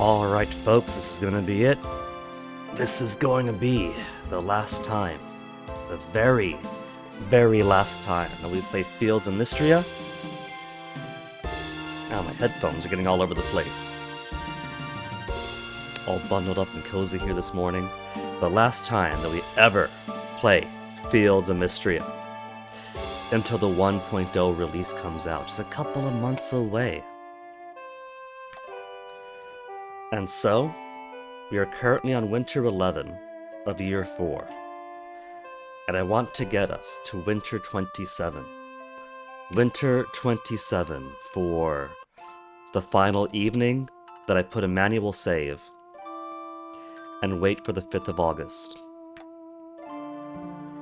Alright folks, this is going to be it. This is going to be the last time, the very, very last time that we play Fields of Mystria. Now my headphones are getting all over the place. All bundled up and cozy here this morning. The last time that we ever play Fields of Mystria. Until the 1.0 release comes out, just a couple of months away. And so, we are currently on Winter 11 of Year 4. And I want to get us to Winter 27. Winter 27 for the final evening that I put a manual save and wait for the 5th of August.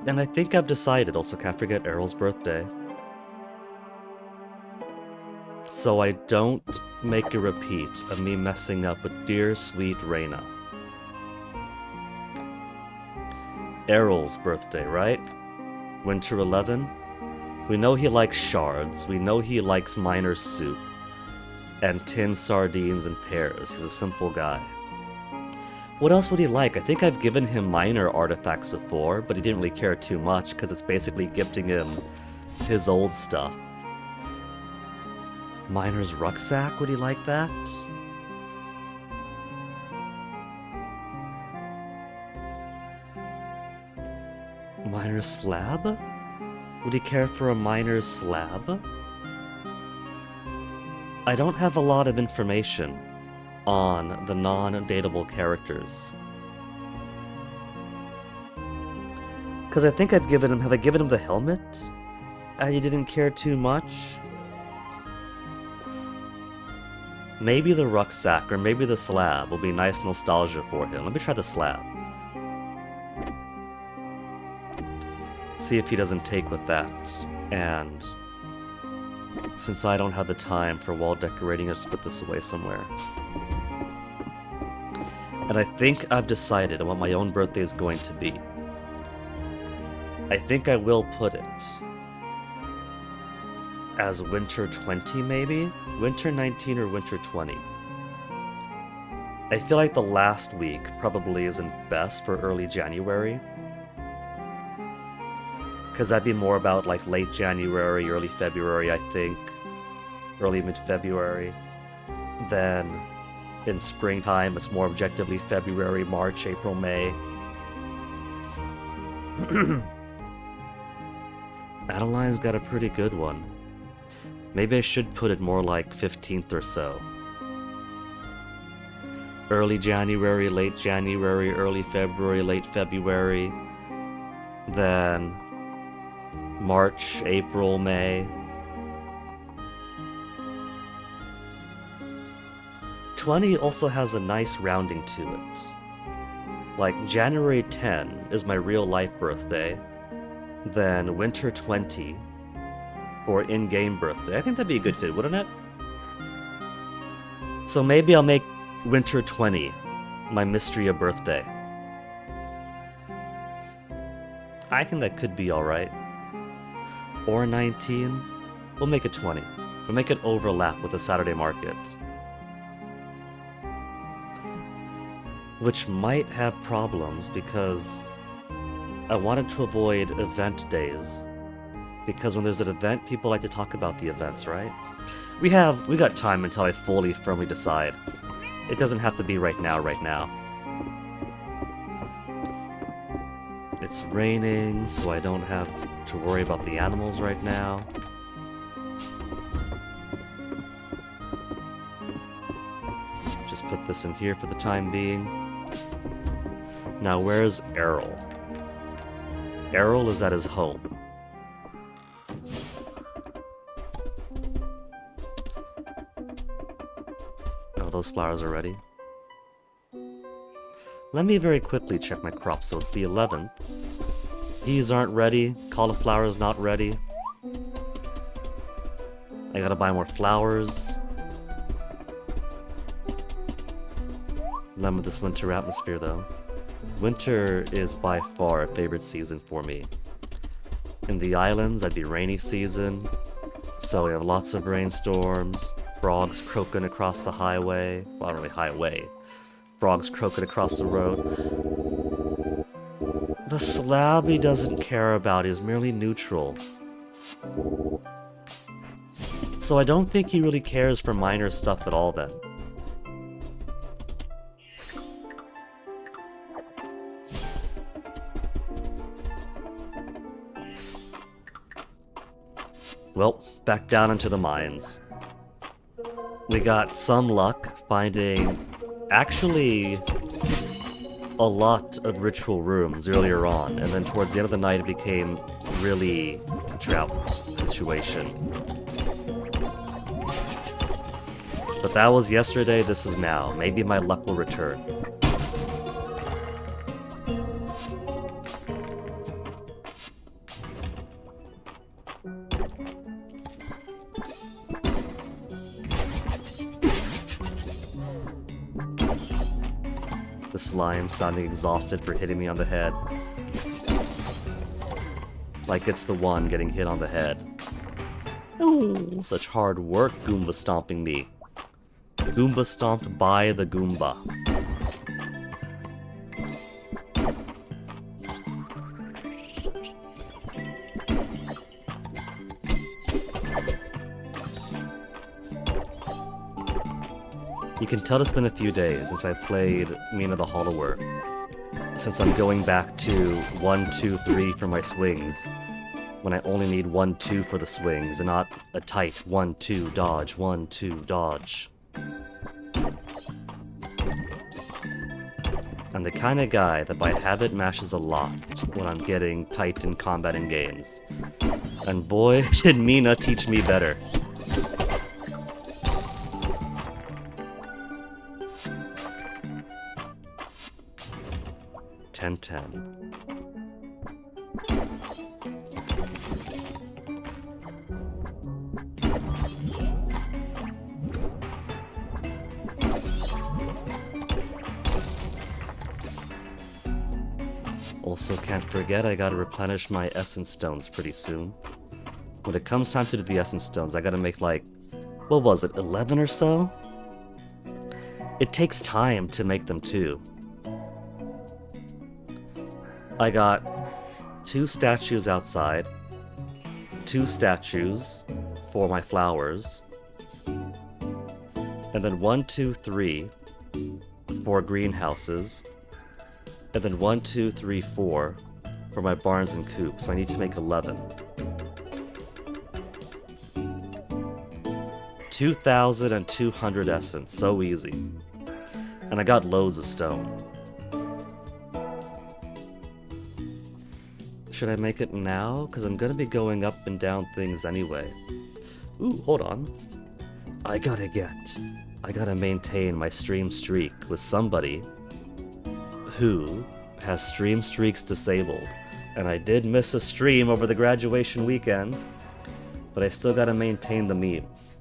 And I think I've decided, also can't forget Errol's birthday, so I don't make a repeat of me messing up with dear sweet Reyna. Errol's birthday, right? Winter 11? We know he likes shards, we know he likes miner's soup, and tin sardines and pears. He's a simple guy. What else would he like? I think I've given him miner artifacts before, but he didn't really care too much because it's basically gifting him his old stuff. Miner's rucksack, would he like that? Miner's slab? Would he care for a miner's slab? I don't have a lot of information on the non-dateable characters. Because I think have I given him the helmet? He didn't care too much? Maybe the rucksack or maybe the slab will be nice nostalgia for him. Let me try the slab. See if he doesn't take with that. And since I don't have the time for wall decorating, I'll just put this away somewhere. And I think I've decided on what my own birthday is going to be. I think I will put it as Winter 20, maybe? Winter 19 or Winter 20. I feel like the last week probably isn't best for early January. Because that'd be more about like late January, early February, I think. Early mid-February. Then in springtime, it's more objectively February, March, April, May. Adeline's got a pretty good one. Maybe I should put it more like 15th or so. Early January, late January, early February, late February. Then March, April, May. 20 also has a nice rounding to it. Like January 10 is my real life birthday. Then Winter 20 for in-game birthday. I think that'd be a good fit, wouldn't it? So maybe I'll make Winter 20 my Mystria birthday. I think that could be alright. Or 19. We'll make it 20. We'll make it overlap with the Saturday market. which might have problems because I wanted to avoid event days. Because when there's an event, people like to talk about the events, right? We got time until I fully, firmly decide. It doesn't have to be right now. It's raining, so I don't have to worry about the animals right now. Just put this in here for the time being. Now, where's Errol? Errol is at his home. Oh, those flowers are ready. Let me very quickly check my crop. So it's the 11th. Peas aren't ready. Cauliflower's not ready. I gotta buy more flowers. Love this winter atmosphere, though. Winter is by far a favorite season for me. In the islands, I'd be rainy season, so we have lots of rainstorms, frogs croaking across the highway. Well, not really highway. Frogs croaking across the road. The slab he doesn't care about is merely neutral. So I don't think he really cares for minor stuff at all then. Well, back down into the mines. We got some luck finding actually a lot of ritual rooms earlier on, and then towards the end of the night it became really drought situation. But that was yesterday, this is now. Maybe my luck will return. The slime sounding exhausted for hitting me on the head. Like it's the one getting hit on the head. Oh, such hard work Goomba stomping me. Goomba stomped by the Goomba. You can tell it's been a few days since I played Mina the Hollower. Since I'm going back to 1, 2, 3 for my swings, when I only need 1, 2 for the swings, and not a tight 1, 2, dodge, 1, 2, dodge. I'm the kind of guy that by habit mashes a lot when I'm getting tight in combat in games. And boy, did Mina teach me better. Also, can't forget I gotta replenish my essence stones pretty soon. When it comes time to do the essence stones, I gotta make like, what was it, 11 or so? It takes time to make them too. I got 2 statues outside, 2 statues for my flowers, and then 1, 2, 3 for greenhouses, and then 1, 2, 3, 4 for my barns and coops, so I need to make 11. 2,200 essence, so easy. And I got loads of stone. Should I make it now? Because I'm gonna be going up and down things anyway. Ooh, hold on. I gotta maintain my stream streak with somebody who has stream streaks disabled. And I did miss a stream over the graduation weekend, but I still gotta maintain the memes.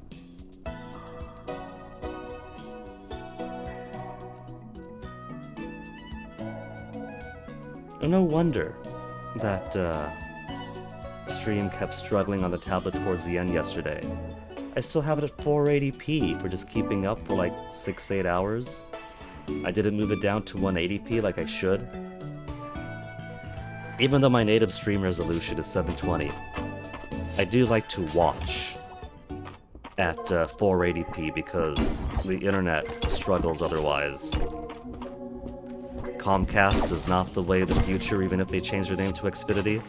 No wonder that stream kept struggling on the tablet towards the end yesterday. I still have it at 480p for just keeping up for like 6-8 hours. I didn't move it down to 180p like I should. Even though my native stream resolution is 720, I do like to watch at 480p because the internet struggles otherwise. Comcast is not the way of the future, even if they change their name to Xfinity.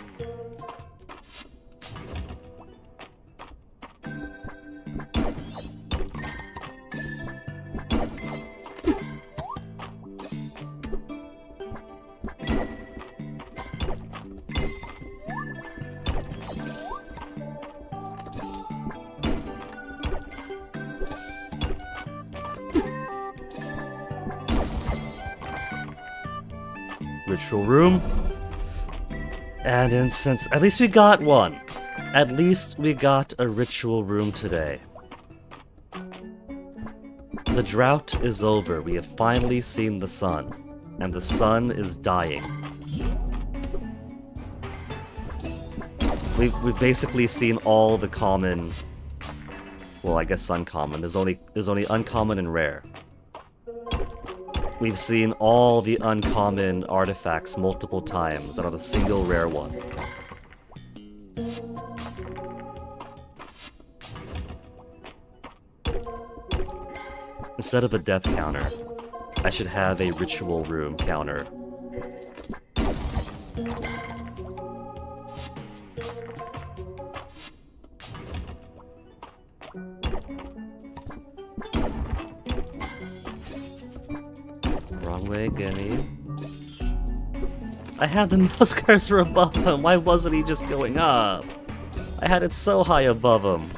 Ritual room. And incense. At least we got one. At least we got a ritual room today. The drought is over. We have finally seen the sun. And the sun is dying. We've basically seen all the common... Well, I guess uncommon. There's only uncommon and rare. We've seen all the uncommon artifacts multiple times, and not a single rare one. Instead of a death counter, I should have a ritual room counter. Wrong way, Genny. I had the mouse cursor above him. Why wasn't he just going up? I had it so high above him.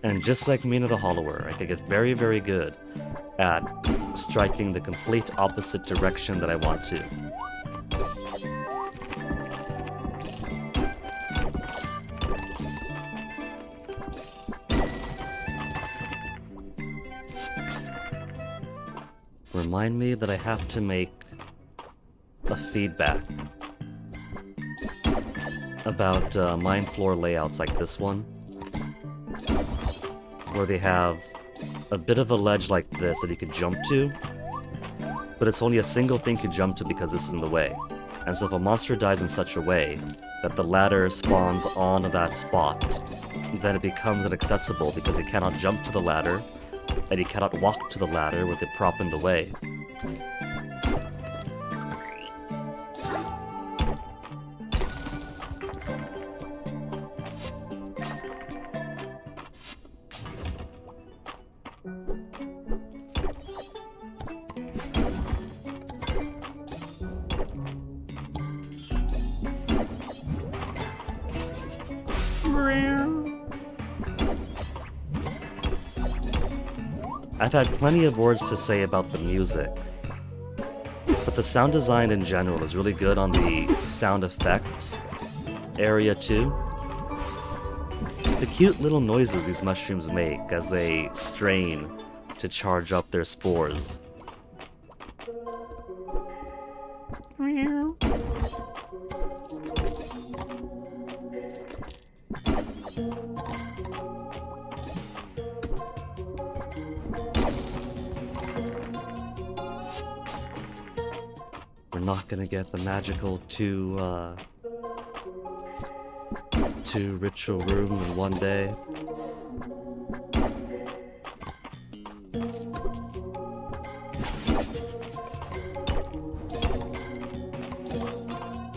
And just like Mina the Hollower, I could get very, very good at striking the complete opposite direction that I want to. Remind me that I have to make a feedback about mine floor layouts like this one, where they have a bit of a ledge like this that you could jump to, but it's only a single thing you jump to because this is in the way. And so if a monster dies in such a way that the ladder spawns on that spot, then it becomes inaccessible because you cannot jump to the ladder, and you cannot walk to the ladder with the prop in the way. I've had plenty of words to say about the music, but the sound design in general is really good on the sound effects area too. The cute little noises these mushrooms make as they strain to charge up their spores. We're not gonna get the magical two ritual rooms in one day.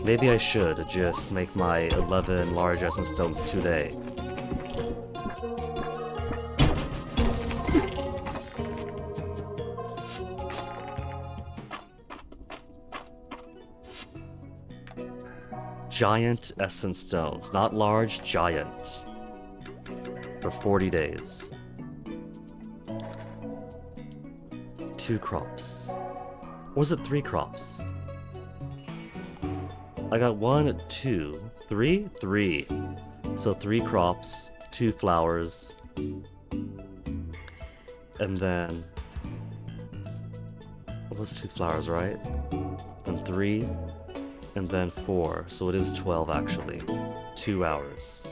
Maybe I should just make my 11 large essence stones today. Giant essence stones, not large, giant. For 40 days. 2 crops. Or was it 3 crops? I got 1, 2, 3? 3. So 3 crops, 2 flowers. And then... It was 2 flowers, right? Then 3, and then 4. So it is 12, actually. 2 hours.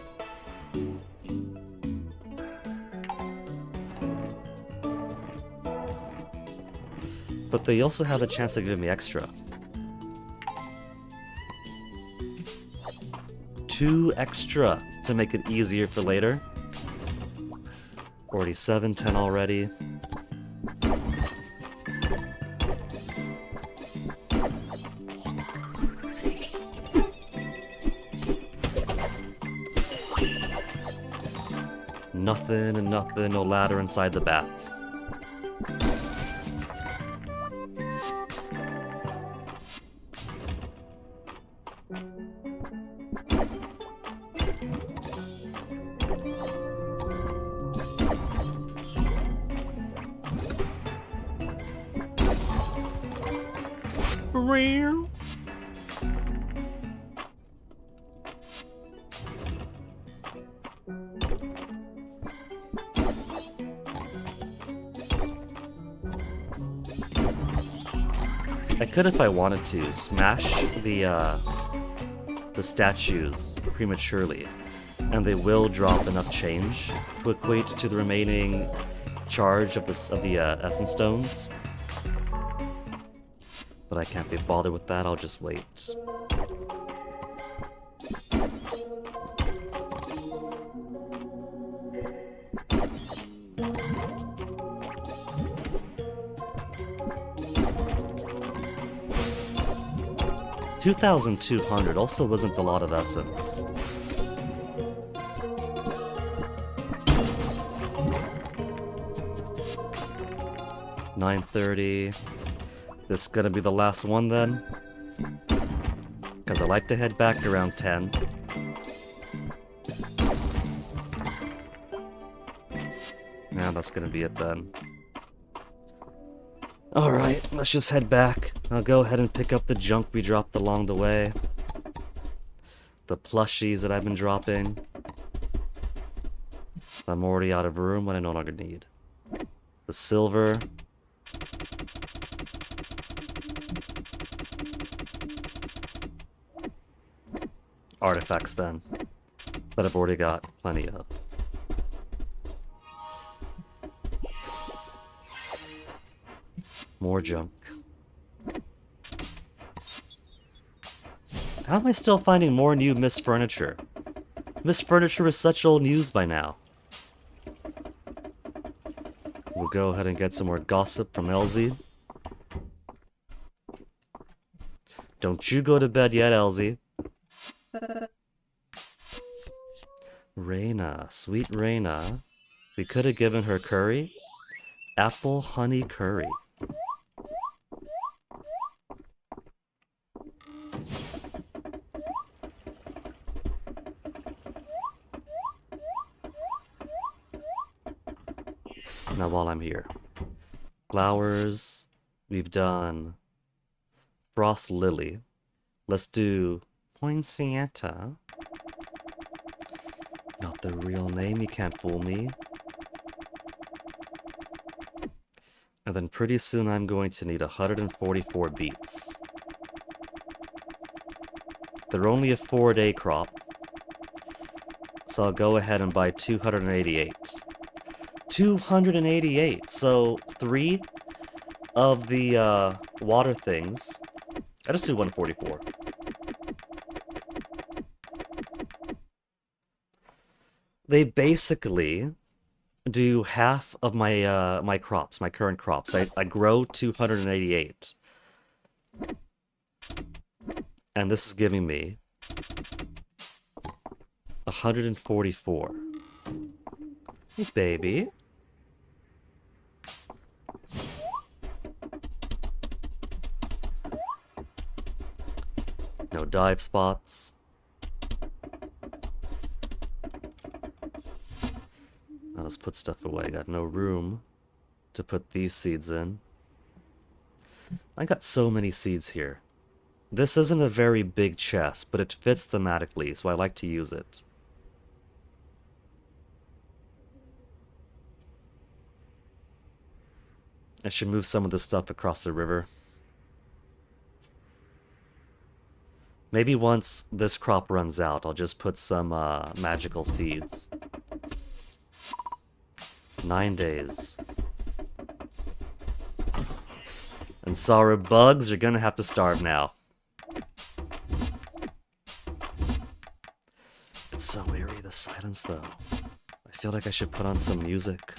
But they also have a chance to give me extra. 2 extra to make it easier for later. Already 7, 10 already. Nothing and nothing, no ladder inside the bats. I could, if I wanted to, smash the statues prematurely, and they will drop enough change to equate to the remaining charge of the essence stones. But I can't be bothered with that. I'll just wait. $2,200 also wasn't a lot of essence. $930. This is gonna be the last one then, because I like to head back around 10. Yeah, that's gonna be it then. Alright, let's just head back. I'll go ahead and pick up the junk we dropped along the way. The plushies that I've been dropping. I'm already out of room, what I no longer need. The silver. Artifacts then, that I've already got plenty of. More junk. How am I still finding more new missed furniture? Missed furniture is such old news by now. We'll go ahead and get some more gossip from Elsie. Don't you go to bed yet, Elsie. Reina, sweet Reina. We could have given her curry. Apple honey curry. Now while I'm here. Flowers. We've done Frost Lily. Let's do Poinciata. Not the real name, you can't fool me. And then pretty soon I'm going to need 144 beets. They're only a 4-day crop, so I'll go ahead and buy 288. 288! So 3 of the water things. I just do 144. They basically do half of my my crops, my current crops. I grow 288. And this is giving me 144. Hey, baby. No dive spots. Now let's put stuff away. Got no room to put these seeds in. I got so many seeds here. This isn't a very big chest, but it fits thematically, so I like to use it. I should move some of this stuff across the river. Maybe once this crop runs out, I'll just put some magical seeds. 9 days. And sorry, bugs, you're gonna have to starve now. It's so eerie, the silence, though. I feel like I should put on some music.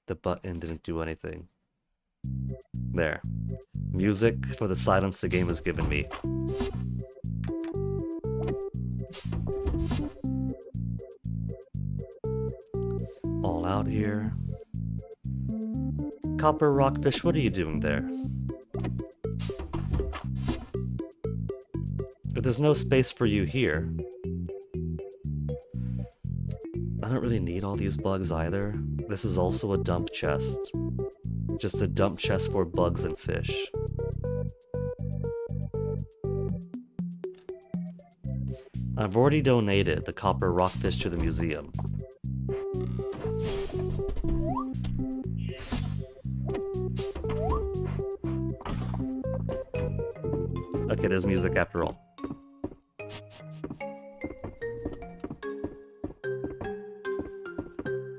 The button didn't do anything. There. Music for the silence the game has given me. All out here. Copper rockfish, what are you doing there? There's no space for you here. I don't really need all these bugs either. This is also a dump chest. Just a dump chest for bugs and fish. I've already donated the copper rockfish to the museum. Okay, there's music after all.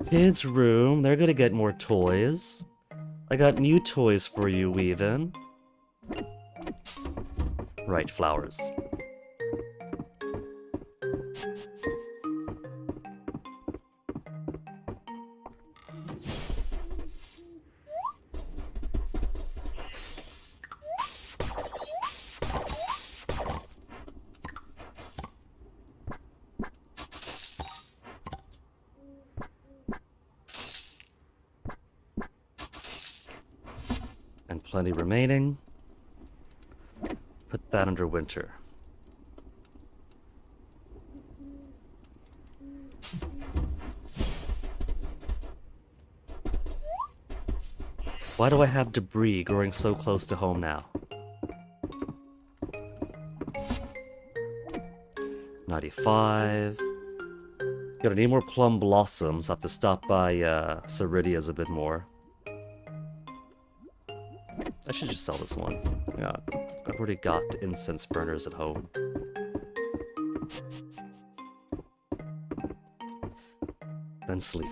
Kids' room, they're gonna get more toys. I got new toys for you, Weavin'. Right, flowers. And plenty remaining. Put that under winter. Why do I have debris growing so close to home now? 95. Gonna need more plum blossoms. Have to stop by Ceridia's a bit more. I should just sell this one. Yeah, I've already got incense burners at home. Then sleep.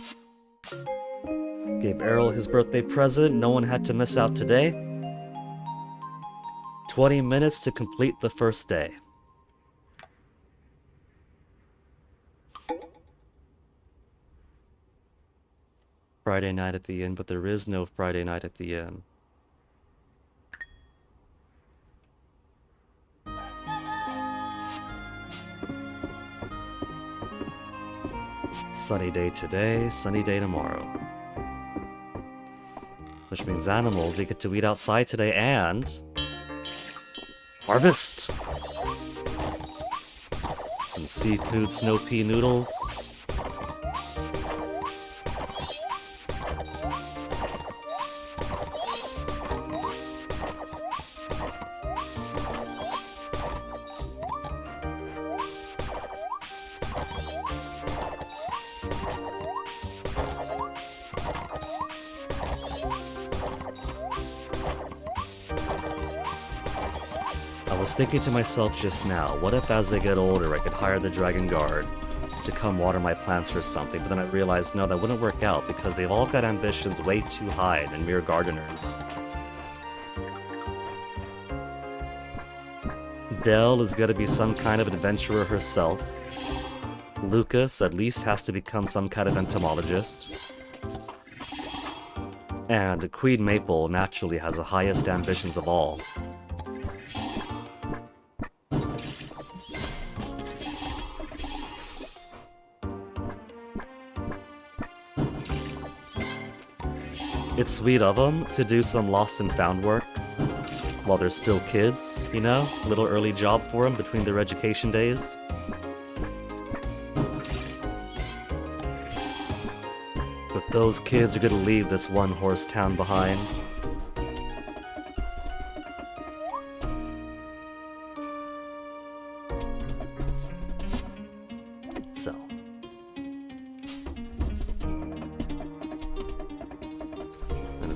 Gave Errol his birthday present. No one had to miss out today. 20 minutes to complete the first day. Friday night at the inn, but there is no Friday night at the inn. Sunny day today, sunny day tomorrow. Which means animals, they get to eat outside today and... harvest! Some seafood snow pea noodles. I was thinking to myself just now, what if as I get older I could hire the Dragon Guard to come water my plants or something, but then I realized no, that wouldn't work out because they've all got ambitions way too high than mere gardeners. Dell is gonna be some kind of adventurer herself. Lucas at least has to become some kind of entomologist. And Queen Maple naturally has the highest ambitions of all. It's sweet of them to do some lost and found work while they're still kids, you know? A little early job for them between their education days. But those kids are gonna leave this one-horse town behind. So,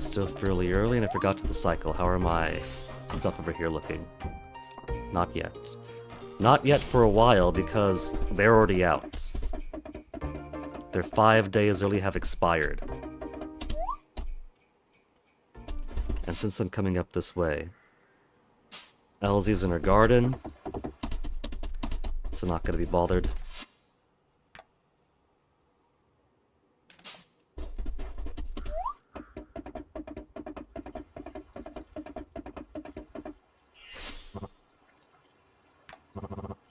It's still fairly early and I forgot to the cycle. How are my stuff over here looking? Not yet. Not yet for a while because they're already out. Their 5 days early have expired. And since I'm coming up this way, Elsie's in her garden, so not gonna be bothered.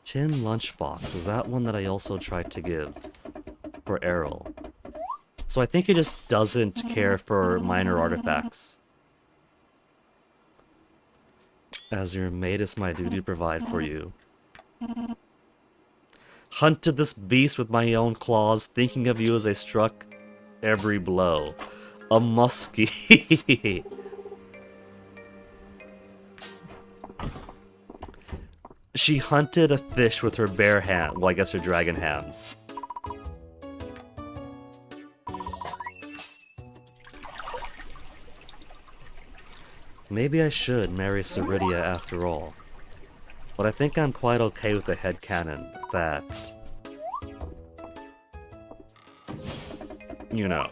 Tin lunchbox, is that one that I also tried to give for Errol? So I think he just doesn't care for minor artifacts. As your mate, it's my duty to provide for you. Hunted this beast with my own claws, thinking of you as I struck every blow. A muskie. She hunted a fish with her bare hand. Well, I guess her dragon hands. Maybe I should marry Ceridia after all. But I think I'm quite okay with the headcanon that... you know,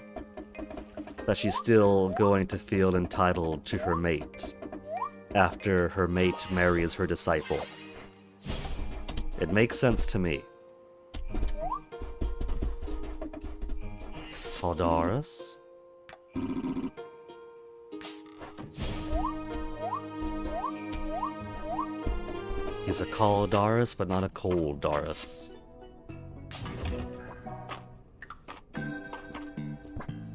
that she's still going to feel entitled to her mate after her mate marries her disciple. It makes sense to me. Caldaris? He's a Caldaris, but not a Coldaris.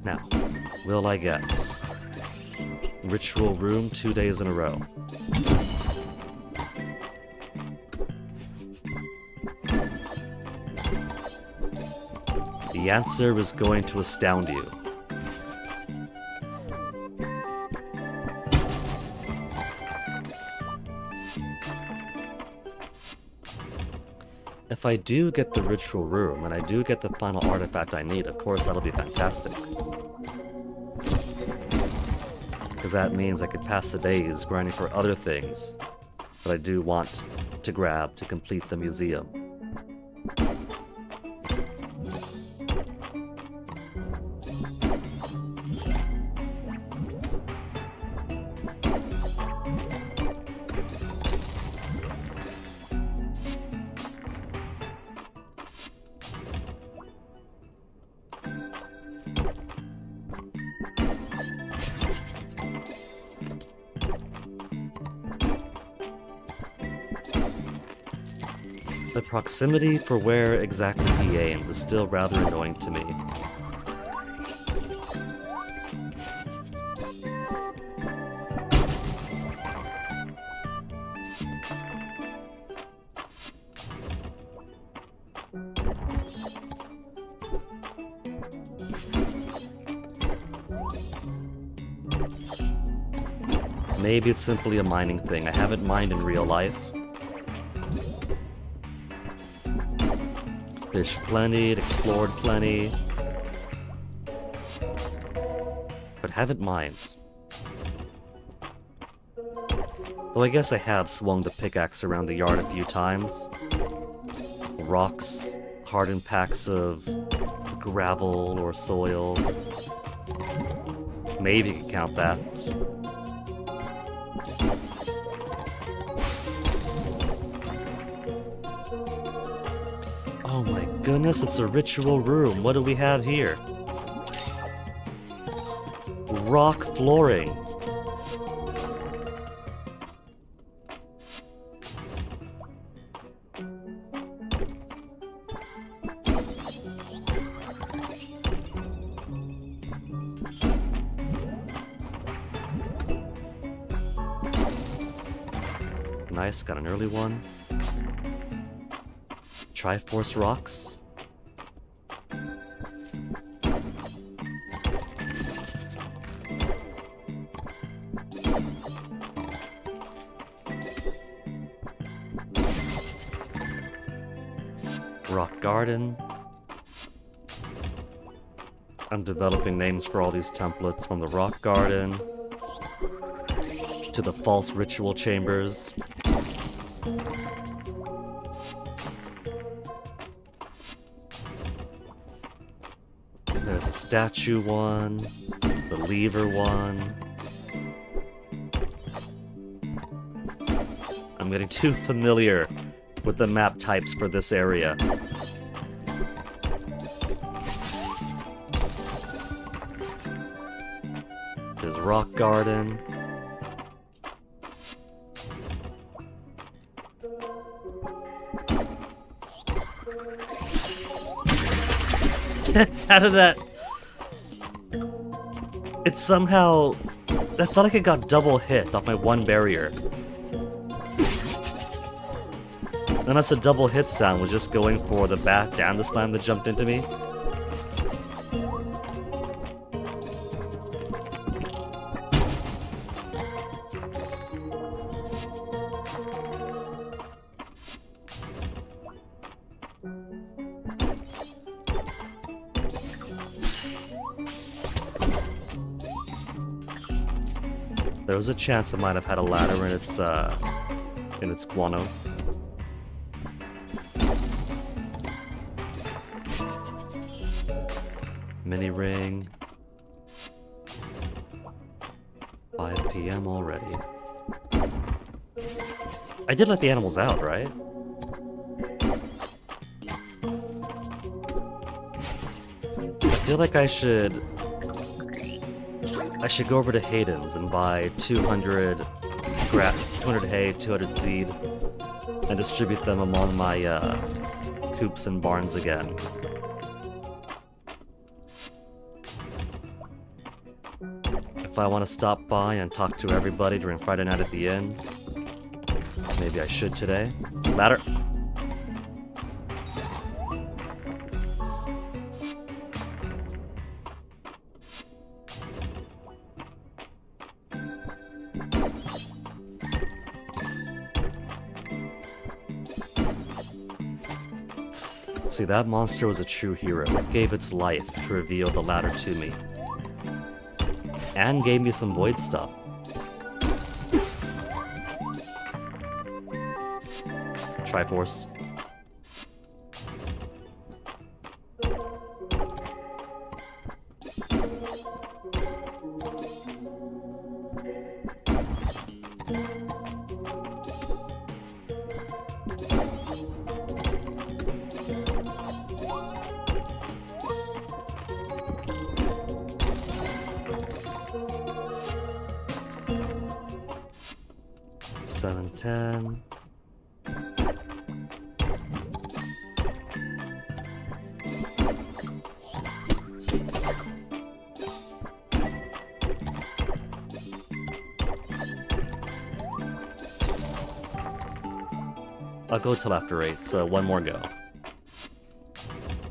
Now, will I get Ritual Room 2 days in a row? The answer is going to astound you. If I do get the Ritual Room, and I do get the final artifact I need, of course that'll be fantastic. Because that means I could pass the days grinding for other things that I do want to grab to complete the museum. The proximity for where exactly he aims is still rather annoying to me. Maybe it's simply a mining thing. I haven't mined in real life. Fished plenty, explored plenty, but haven't mined. Though I guess I have swung the pickaxe around the yard a few times. Rocks, hardened packs of gravel or soil. Maybe you can count that. Oh my goodness, it's a ritual room. What do we have here? Rock flooring. Nice, got an early one. Triforce rocks. Rock garden. I'm developing names for all these templates, from the rock garden to the false ritual chambers. There's a statue one, the lever one. I'm getting too familiar with the map types for this area. There's rock garden. How did that... It somehow... I felt like it got double hit off my one barrier. Unless the double hit sound was just going for the bat and the slime that jumped into me. There was a chance it might have had a ladder in its guano. Mini ring. 5 p.m. already. I did let the animals out, right? I feel like I should go over to Hayden's and buy 200 grass, 200 hay, 200 seed, and distribute them among my coops and barns again. If I want to stop by and talk to everybody during Friday night at the inn, maybe I should today. Ladder! See, that monster was a true hero. It gave its life to reveal the ladder to me. And gave me some void stuff. Triforce. $7.10. I'll go till after 8, so one more go.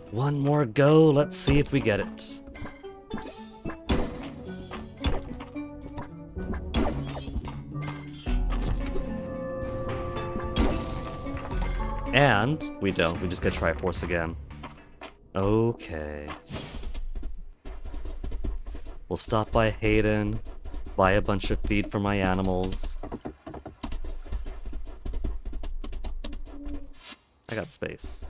One more go, let's see if we get it. And we don't, we just get Triforce again. Okay. We'll stop by Hayden, buy a bunch of feed for my animals. I got space.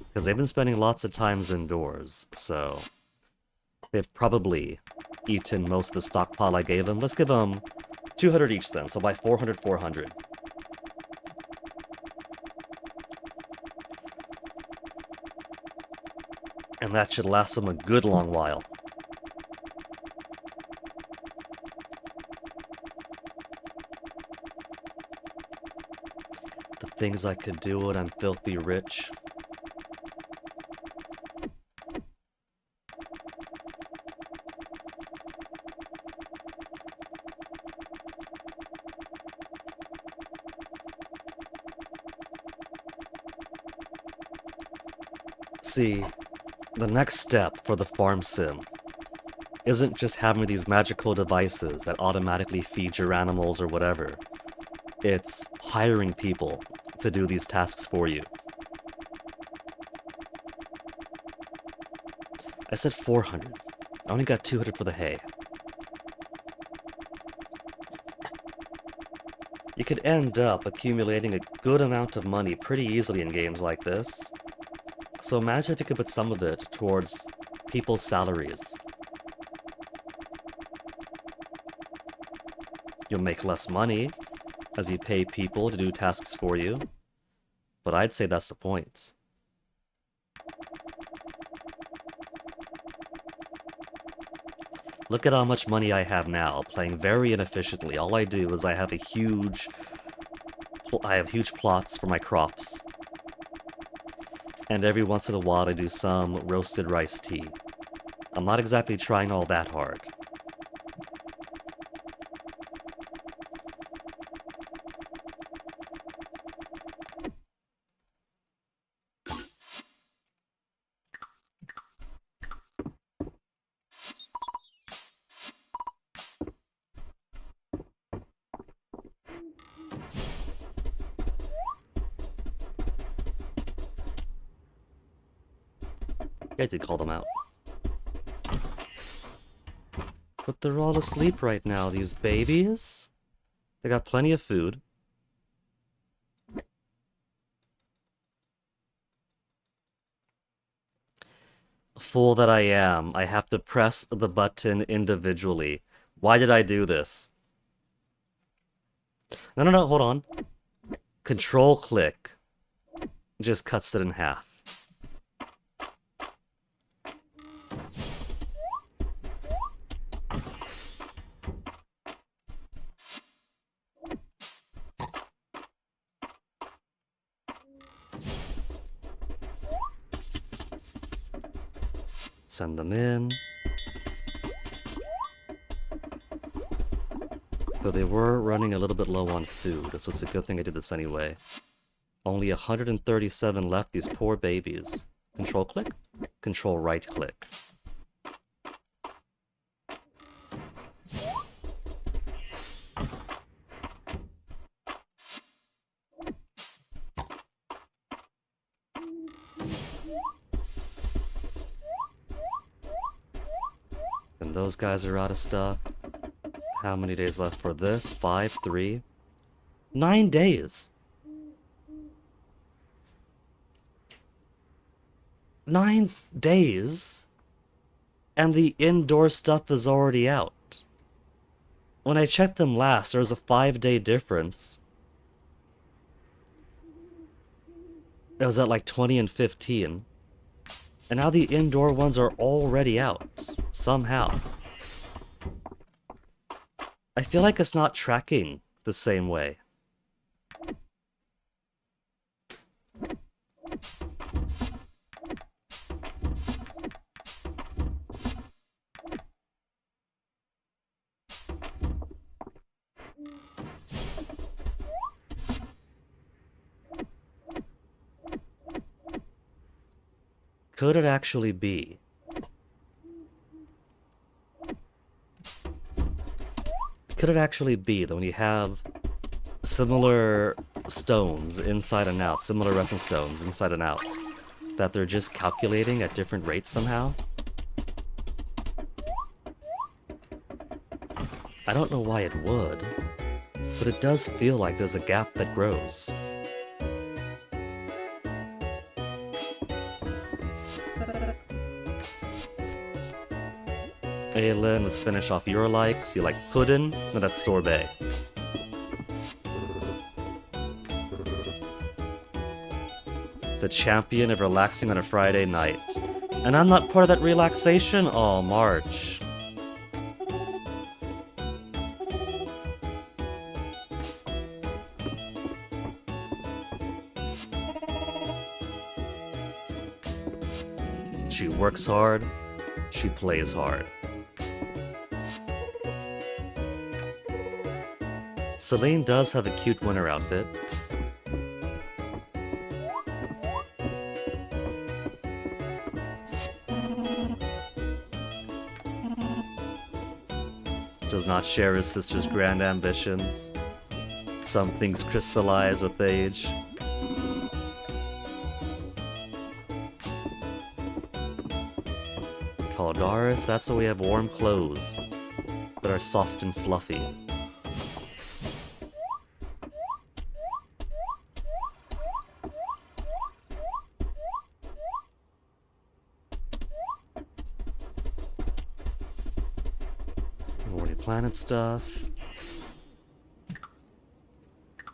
Because they've been spending lots of times indoors, so they've probably eaten most of the stockpile I gave them. Let's give them 200 each then, so buy 400, 400. And that should last them a good long while. The things I could do when I'm filthy rich. See, the next step for the farm sim isn't just having these magical devices that automatically feed your animals or whatever. It's hiring people to do these tasks for you. I said 400. I only got 200 for the hay. You could end up accumulating a good amount of money pretty easily in games like this. So imagine if you could put some of it towards people's salaries. You'll make less money as you pay people to do tasks for you, but I'd say that's the point. Look at how much money I have now, playing very inefficiently. All I do is I have huge plots for my crops. And every once in a while I do some roasted rice tea. I'm not exactly trying all that hard. I did call them out. But they're all asleep right now, these babies. They got plenty of food. Fool that I am, I have to press the button individually. Why did I do this? No, hold on. Control click just cuts it in half. Send them in. Though they were running a little bit low on food, so it's a good thing I did this anyway. Only 137 left, these poor babies. Control click? Control right click. And those guys are out of stuff. How many days left for this? 5, 3, 9 days. 9 days? And the indoor stuff is already out. When I checked them last, there was a 5-day difference. It was at like 20 and 15. And now the indoor ones are already out. Somehow. I feel like it's not tracking the same way. Could it actually be? Could it actually be that when you have similar stones inside and out, similar resting stones inside and out, that they're just calculating at different rates somehow? I don't know why it would, but it does feel like there's a gap that grows. Aylin, let's finish off your likes. You like pudding? No, that's sorbet. The champion of relaxing on a Friday night. And I'm not part of that relaxation? Oh, March. She works hard. She plays hard. Celine does have a cute winter outfit. Does not share his sister's grand ambitions. Some things crystallize with age. Caldaris, that's why we have warm clothes that are soft and fluffy. Already planted stuff.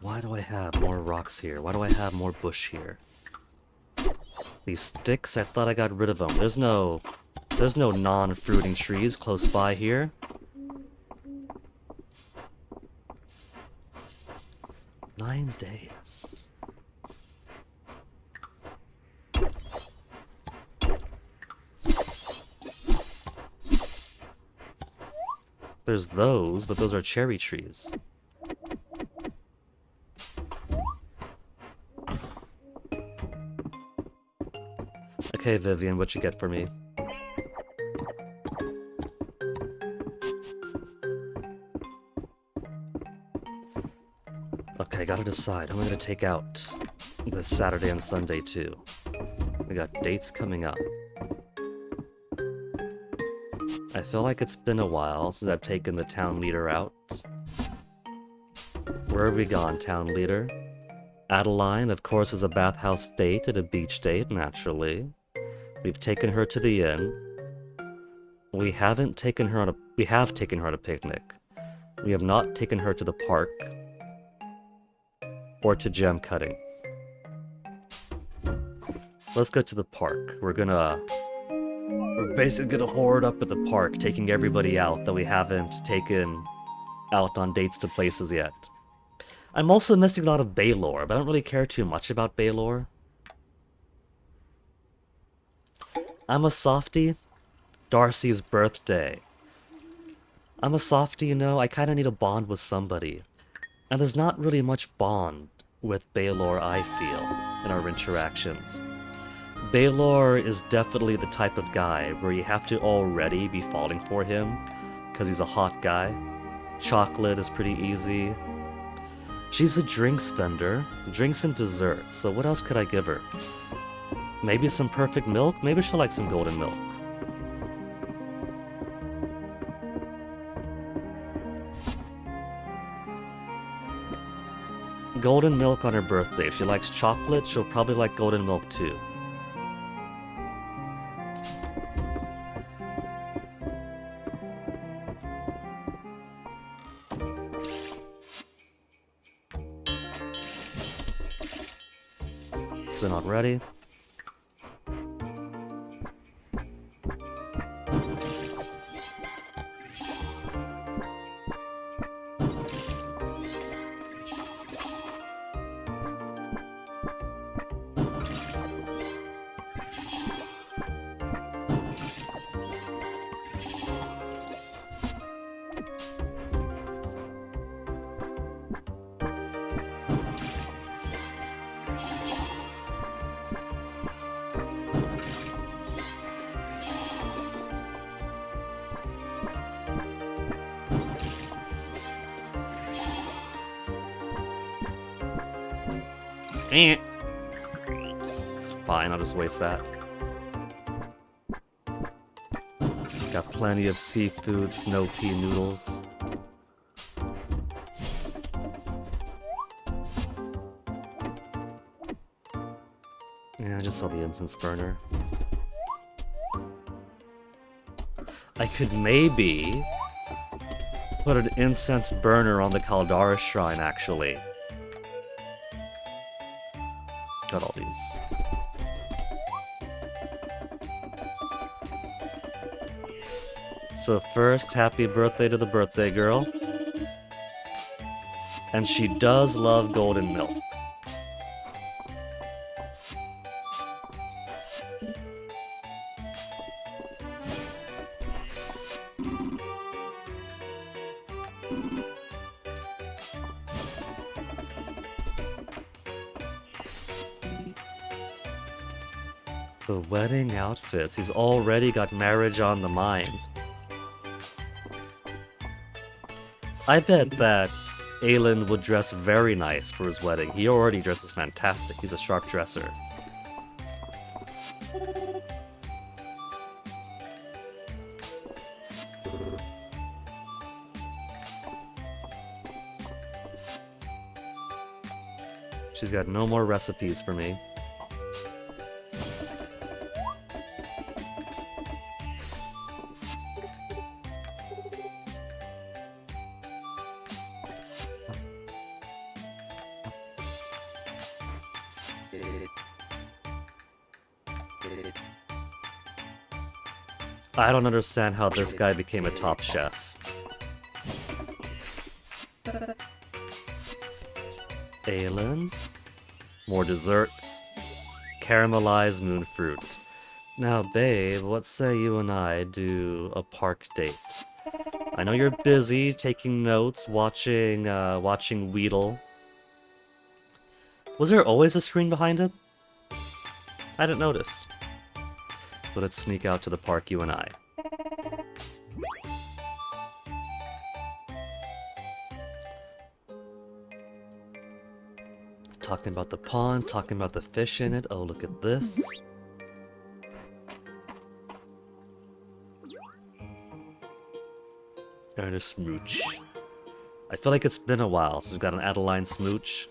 Why do I have more rocks here? Why do I have more bush here? These sticks, I thought I got rid of them. There's no non-fruiting trees close by here. Nine days. There's those, but those are cherry trees. Okay, Vivian, what you get for me? Okay, gotta decide. Who am I gonna take out this Saturday and Sunday too? We got dates coming up. I feel like it's been a while since I've taken the town leader out. Where have we gone, town leader? Adeline, of course, is a bathhouse date and a beach date, naturally. We've taken her to the inn. We have taken her on a picnic. We have not taken her to the park or to gem cutting. Let's go to the park. We're basically gonna hoard up at the park, taking everybody out that we haven't taken out on dates to places yet. I'm also missing a lot of Baylor, but I don't really care too much about Baylor. I'm a softie. Darcy's birthday. I'm a softie, you know, I kinda need a bond with somebody. And there's not really much bond with Baylor, I feel, in our interactions. Baylor is definitely the type of guy where you have to already be falling for him, because he's a hot guy. Chocolate is pretty easy. She's a drinks vendor, drinks and desserts, so what else could I give her? Maybe some perfect milk? Maybe she'll like some golden milk. Golden milk on her birthday. If she likes chocolate, she'll probably like golden milk too. Still not ready. Fine, I'll just waste that. Got plenty of seafood, snow pea noodles. Yeah, I just saw the incense burner. I could maybe put an incense burner on the Caldara shrine, actually. Got all these. So first, happy birthday to the birthday girl. And she does love golden milk. The wedding outfits. He's already got marriage on the mind. I bet that Aelin would dress very nice for his wedding. He already dresses fantastic. He's a sharp dresser. She's got no more recipes for me. I don't understand how this guy became a top chef. Aelin. More desserts. Caramelized moon fruit. Now, babe, what say you and I do a park date? I know you're busy taking notes, watching Weedle. Was there always a screen behind him? I didn't notice. But let's sneak out to the park, you and I. Talking about the pond, talking about the fish in it. Oh, look at this. And a smooch. I feel like it's been a while since we've got an Adeline smooch.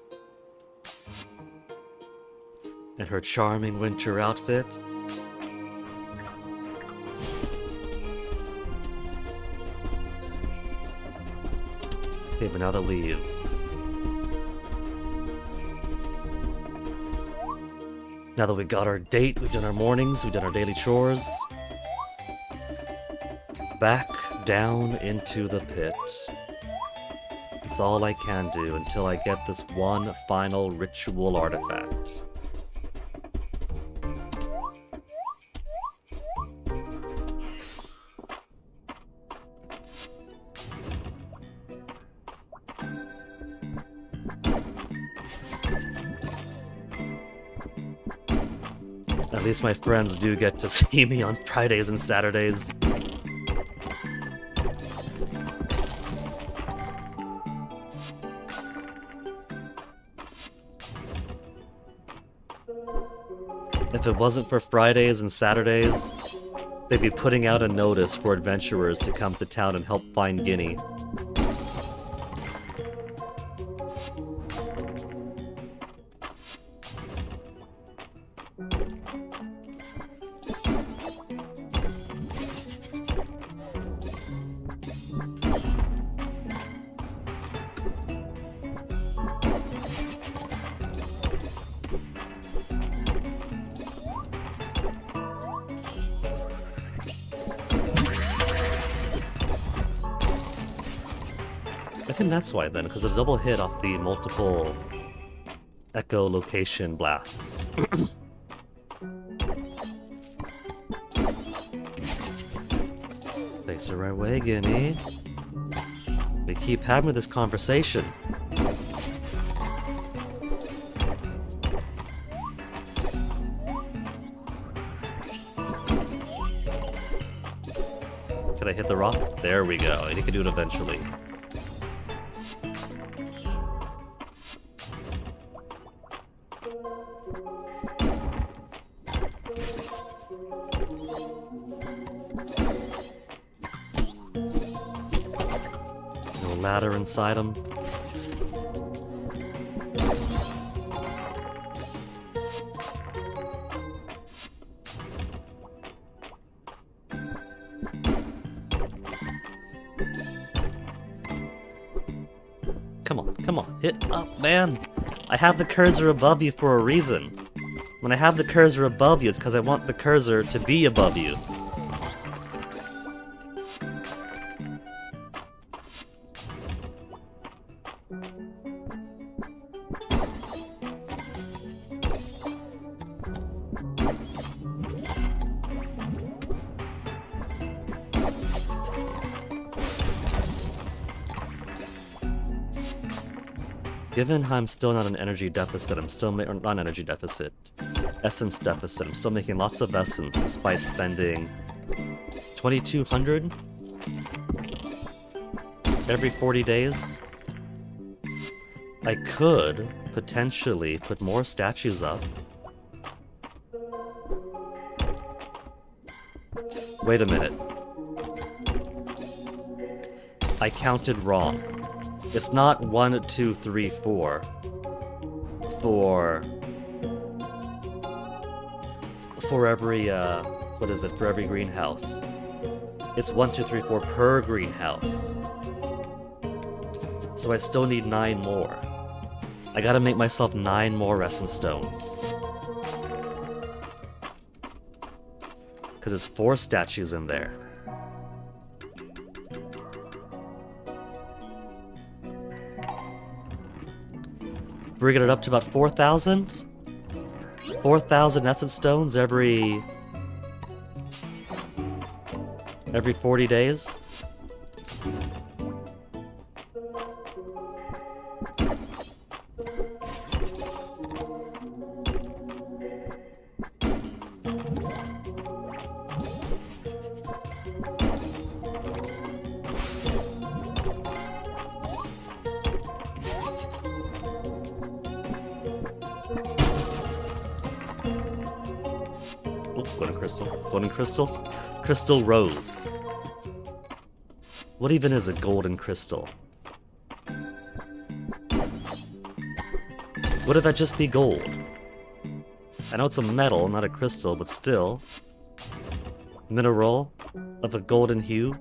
And her charming winter outfit. Okay, but now that we've... Now that we got our date, we've done our mornings, we've done our daily chores. Back down into the pit. It's all I can do until I get this one final ritual artifact. At least my friends do get to see me on Fridays and Saturdays. If it wasn't for Fridays and Saturdays, they'd be putting out a notice for adventurers to come to town and help find Guinea. I think that's why then, because of the double hit off the multiple echolocation blasts. Face the right way, Guinea. We keep having this conversation. Can I hit the rock? There we go. I think I can do it eventually. Ladder inside him. Come on, hit up, man! I have the cursor above you for a reason. When I have the cursor above you, it's because I want the cursor to be above you. Given I'm still not an energy deficit, I'm still or not an energy deficit, essence deficit. I'm still making lots of essence despite spending 2,200 every 40 days. I could potentially put more statues up. Wait a minute. I counted wrong. It's not 1, 2, 3, 4 for every what is it, for every greenhouse. It's 1, 2, 3, 4 per greenhouse. So I still need 9 more. I gotta make myself 9 more resin stones. Because it's 4 statues in there. Bringing it up to about 4,000? 4,000 essence stones every 40 days? Golden crystal. Golden crystal? Crystal rose. What even is a golden crystal? Would that just be gold? I know it's a metal, not a crystal, but still. Mineral of a golden hue.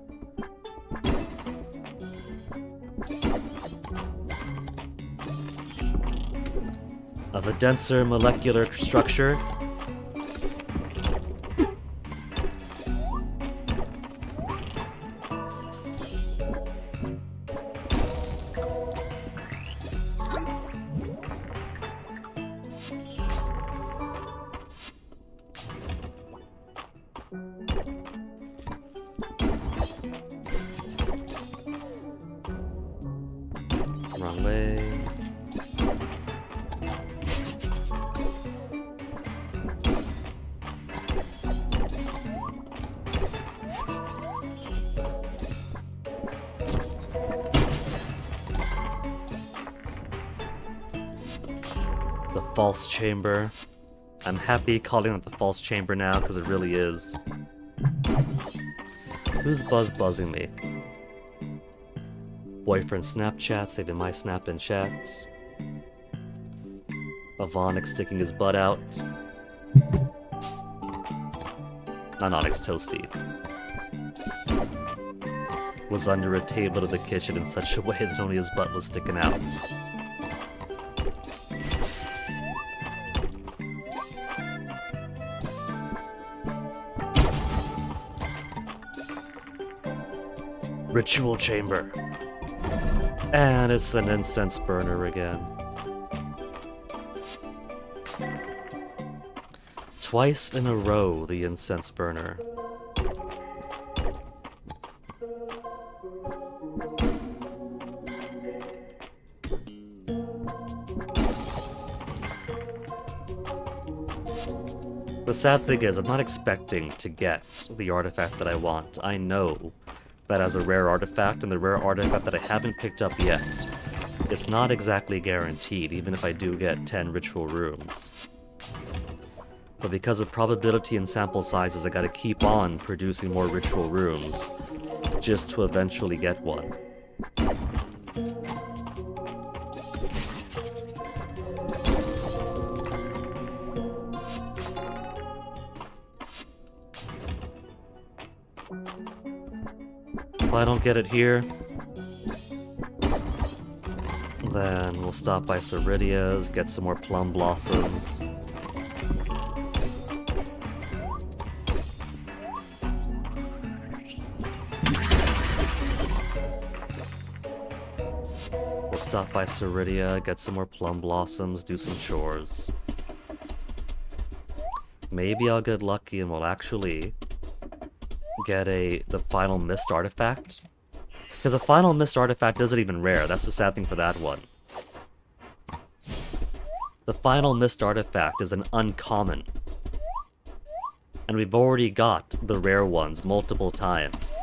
Of a denser molecular structure. Wrong way. The false chamber. I'm happy calling it the false chamber now because it really is. Who's buzzing me? Boyfriend Snapchat, saving my snap in chat. Avonic sticking his butt out. Not Onyx Toasty. Was under a table to the kitchen in such a way that only his butt was sticking out. Ritual chamber. And it's an incense burner again. Twice in a row, the incense burner. The sad thing is, I'm not expecting to get the artifact that I want. I know that as a rare artifact, and the rare artifact that I haven't picked up yet, it's not exactly guaranteed, even if I do get 10 ritual rooms. But because of probability and sample sizes, I gotta keep on producing more ritual rooms, just to eventually get one. If I don't get it here, then we'll stop by Ceridia's, get some more plum blossoms. We'll stop by Ceridia, get some more plum blossoms, do some chores. Maybe I'll get lucky and we'll actually get the final mist artifact. Because the final mist artifact isn't even rare, that's the sad thing for that one. The final mist artifact is an uncommon. And we've already got the rare ones multiple times.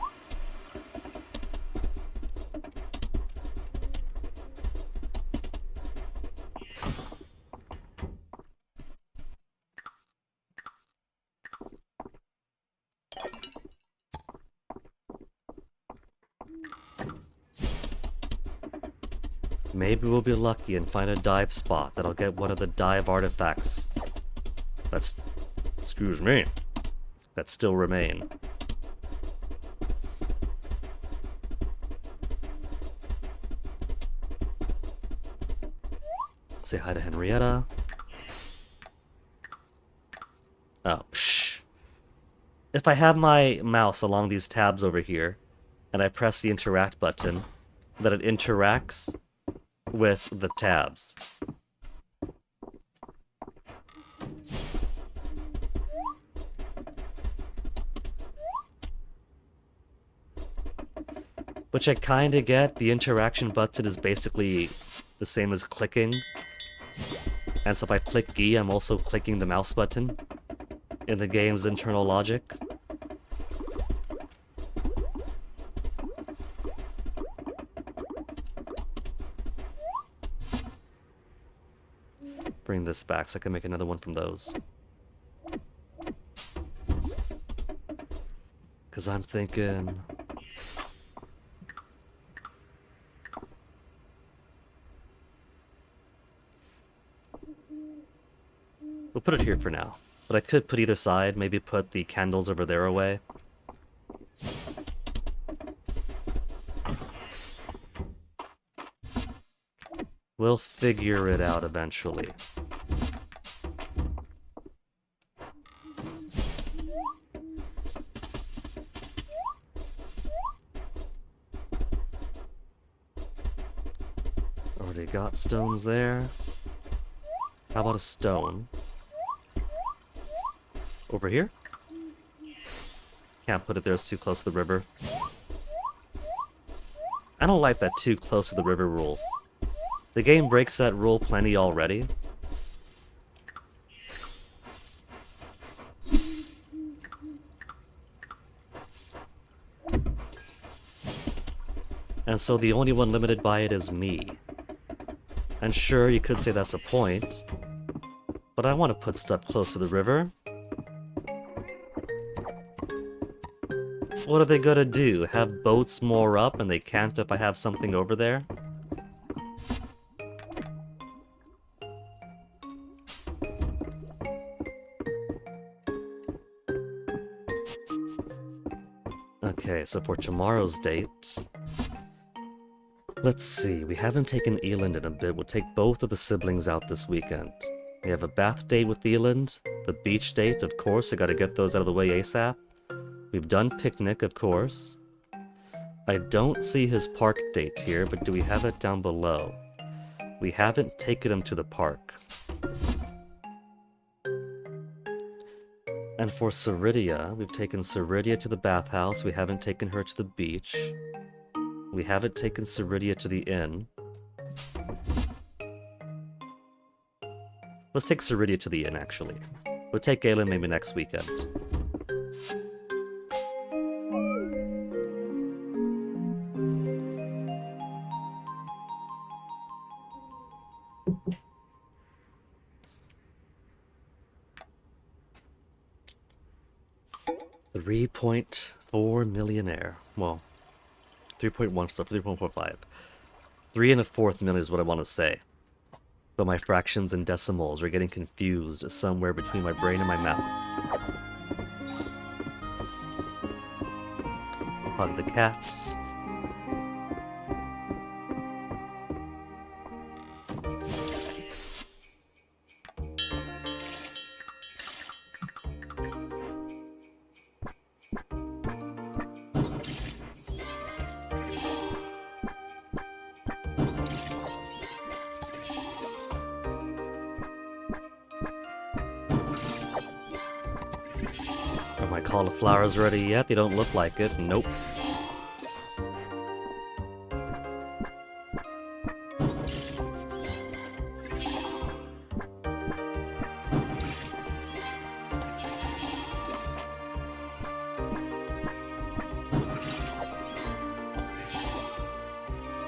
Maybe we'll be lucky and find a dive spot that'll get one of the dive artifacts. Excuse me. That still remain. Say hi to Henrietta. Oh, psh. If I have my mouse along these tabs over here, and I press the interact button, then it interacts with the tabs. Which I kinda get. The interaction button is basically the same as clicking. And so if I click E, I'm also clicking the mouse button in the game's internal logic. Bring this back so I can make another one from those. Because I'm thinking... We'll put it here for now. But I could put either side, maybe put the candles over there away. We'll figure it out eventually. Already got stones there. How about a stone? Over here? Can't put it there, it's too close to the river. I don't like that too close to the river rule. The game breaks that rule plenty already. And so the only one limited by it is me. And sure, you could say that's a point, but I want to put stuff close to the river. What are they gonna do? Have boats moor up and they can't if I have something over there? Okay, so for tomorrow's date... Let's see, we haven't taken Eland in a bit. We'll take both of the siblings out this weekend. We have a bath date with Eland, the beach date, of course, I gotta get those out of the way ASAP. We've done picnic, of course. I don't see his park date here, but do we have it down below? We haven't taken him to the park. And for Ceridia, we've taken Ceridia to the bathhouse, we haven't taken her to the beach. We haven't taken Ceridia to the inn. Let's take Ceridia to the inn, actually. We'll take Galen maybe next weekend. $3.4 millionaire. Well, 3.1 stuff, 3.45. 3.25 million is what I want to say. But my fractions and decimals are getting confused somewhere between my brain and my mouth. Hug the cats. Are my cauliflowers ready yet? They don't look like it. Nope.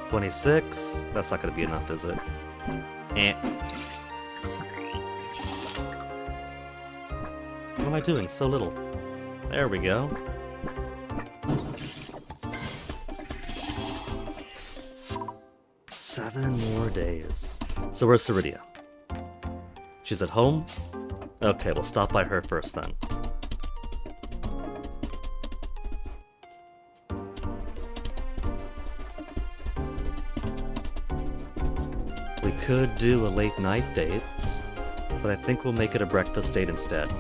$26. That's not gonna be enough, is it? Eh. What am I doing? So little. There we go. 7 more days. So where's Ceridia? She's at home? Okay, we'll stop by her first then. We could do a late night date, but I think we'll make it a breakfast date instead.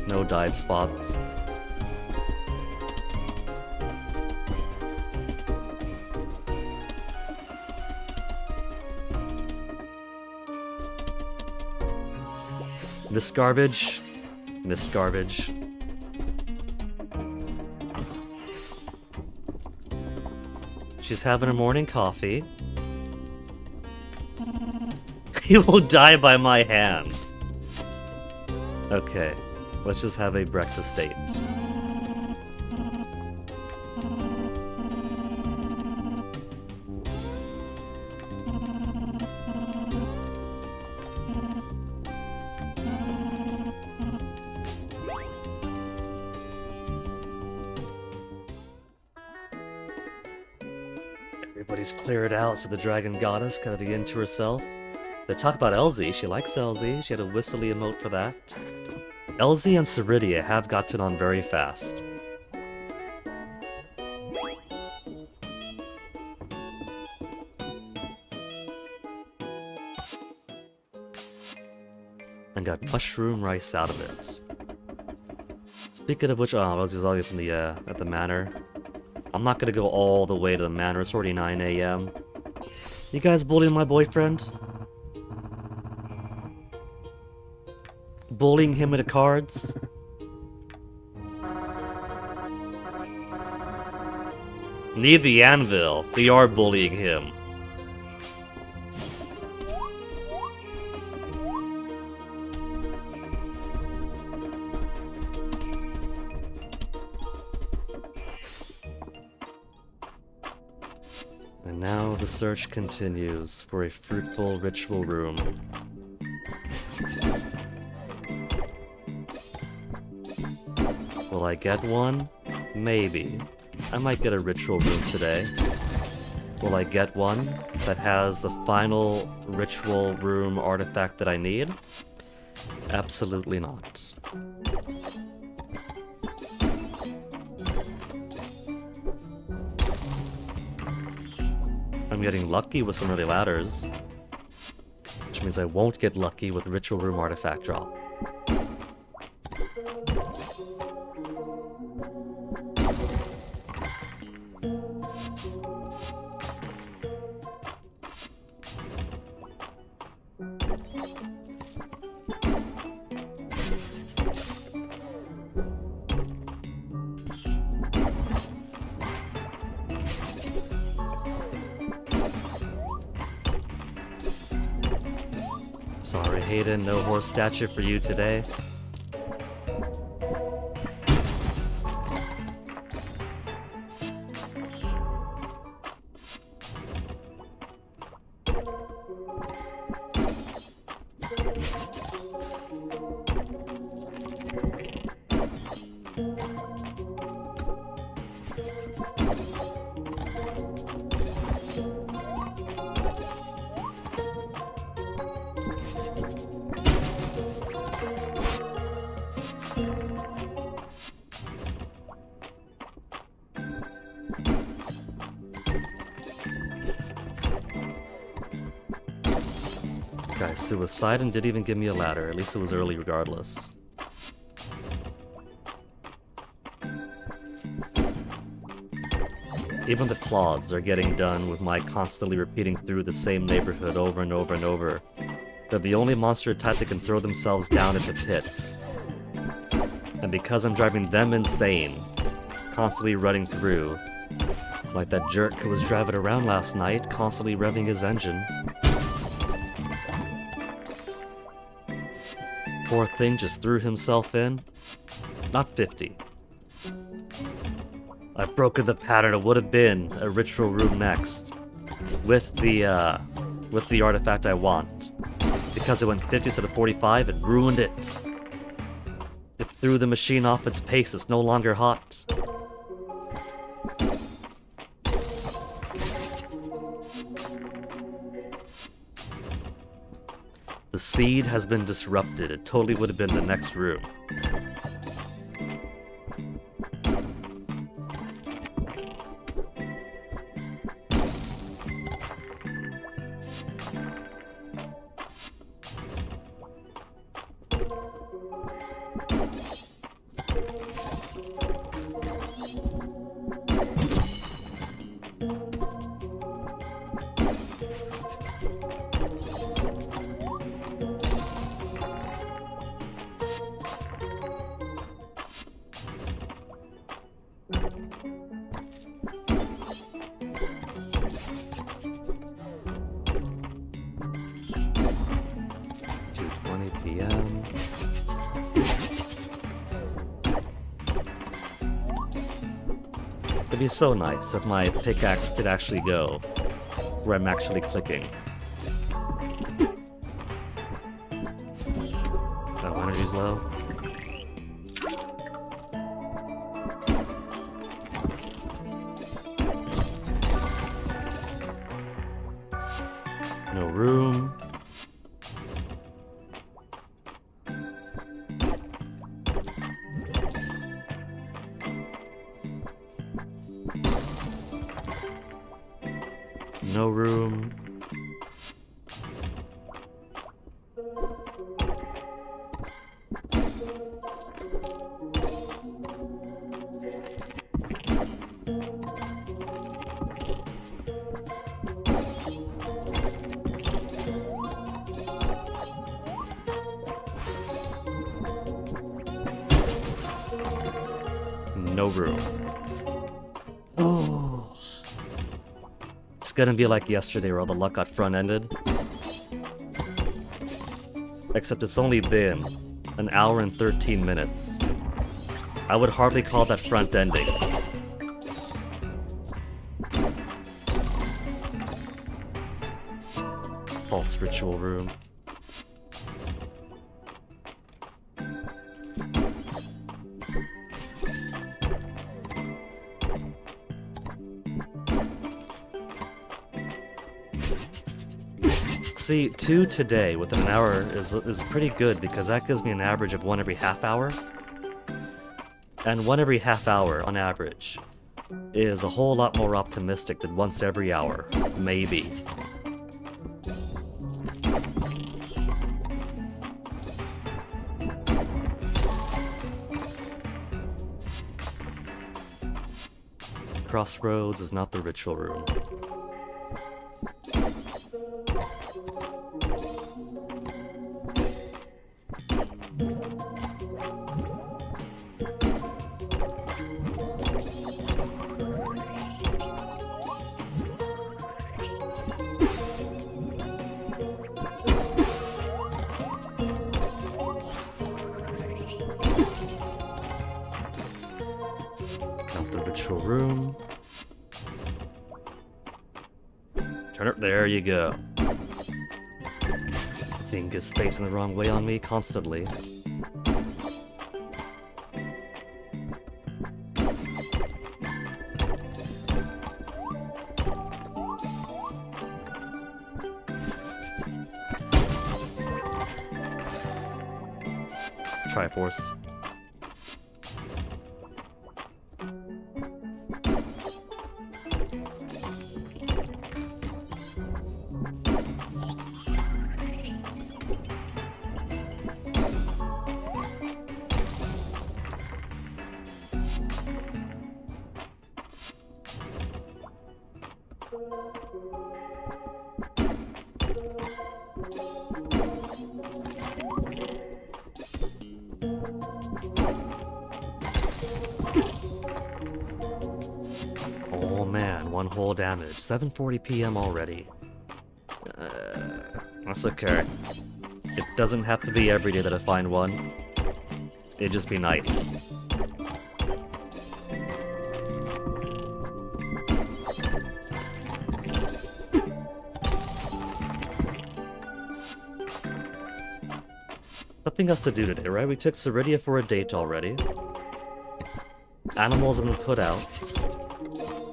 No dive spots. Miss Garbage. Miss Garbage. She's having her morning coffee. He will die by my hand. Okay, let's just have a breakfast date. Everybody's cleared out, so the dragon goddess got the inn to herself. They talk about Elsie. She likes Elsie. She had a whistly emote for that. Elsie and Ceridia have gotten on very fast. And got mushroom rice out of it. Speaking of which, Elsie's already from the at the manor. I'm not gonna go all the way to the manor. It's already 9 a.m. You guys bullying my boyfriend? Bullying him into cards? Need the anvil. We are bullying him. And now the search continues for a fruitful ritual room. Will I get one? Maybe. I might get a ritual room today. Will I get one that has the final ritual room artifact that I need? Absolutely not. I'm getting lucky with some early ladders, which means I won't get lucky with ritual room artifact drop. Sorry, Hayden, no horse statue for you today. Guys, suicide and didn't even give me a ladder. At least it was early regardless. Even the clods are getting done with my constantly repeating through the same neighborhood over and over and over. They're the only monster type that can throw themselves down into pits. And because I'm driving them insane, constantly running through, like that jerk who was driving around last night, constantly revving his engine. Poor thing just threw himself in. Not 50. I've broken the pattern. It would have been a ritual room next. With the artifact I want. Because it went 50 instead of 45, it ruined it. It threw the machine off its pace. It's no longer hot. The seed has been disrupted. It totally would have been the next room. P.m. It'd be so nice if my pickaxe could actually go where I'm actually clicking. Oh, energy's low. No room. No room. No room. Oh. It's gonna be like yesterday where all the luck got front-ended. Except it's only been an hour and 13 minutes. I would hardly call that front-ending. False ritual room. See, 2 today within an hour is pretty good because that gives me an average of 1 every half hour. And 1 every half hour, on average, is a whole lot more optimistic than once every hour, maybe. Crossroads is not the ritual room. Not the ritual room. Turn it, there you go. Thing is facing the wrong way on me constantly. Triforce. Oh man, 1 whole damage. 7:40 p.m. already. That's okay. It doesn't have to be every day that I find one. It'd just be nice. Nothing else to do today, right? We took Ceridia for a date already. Animals have been put out.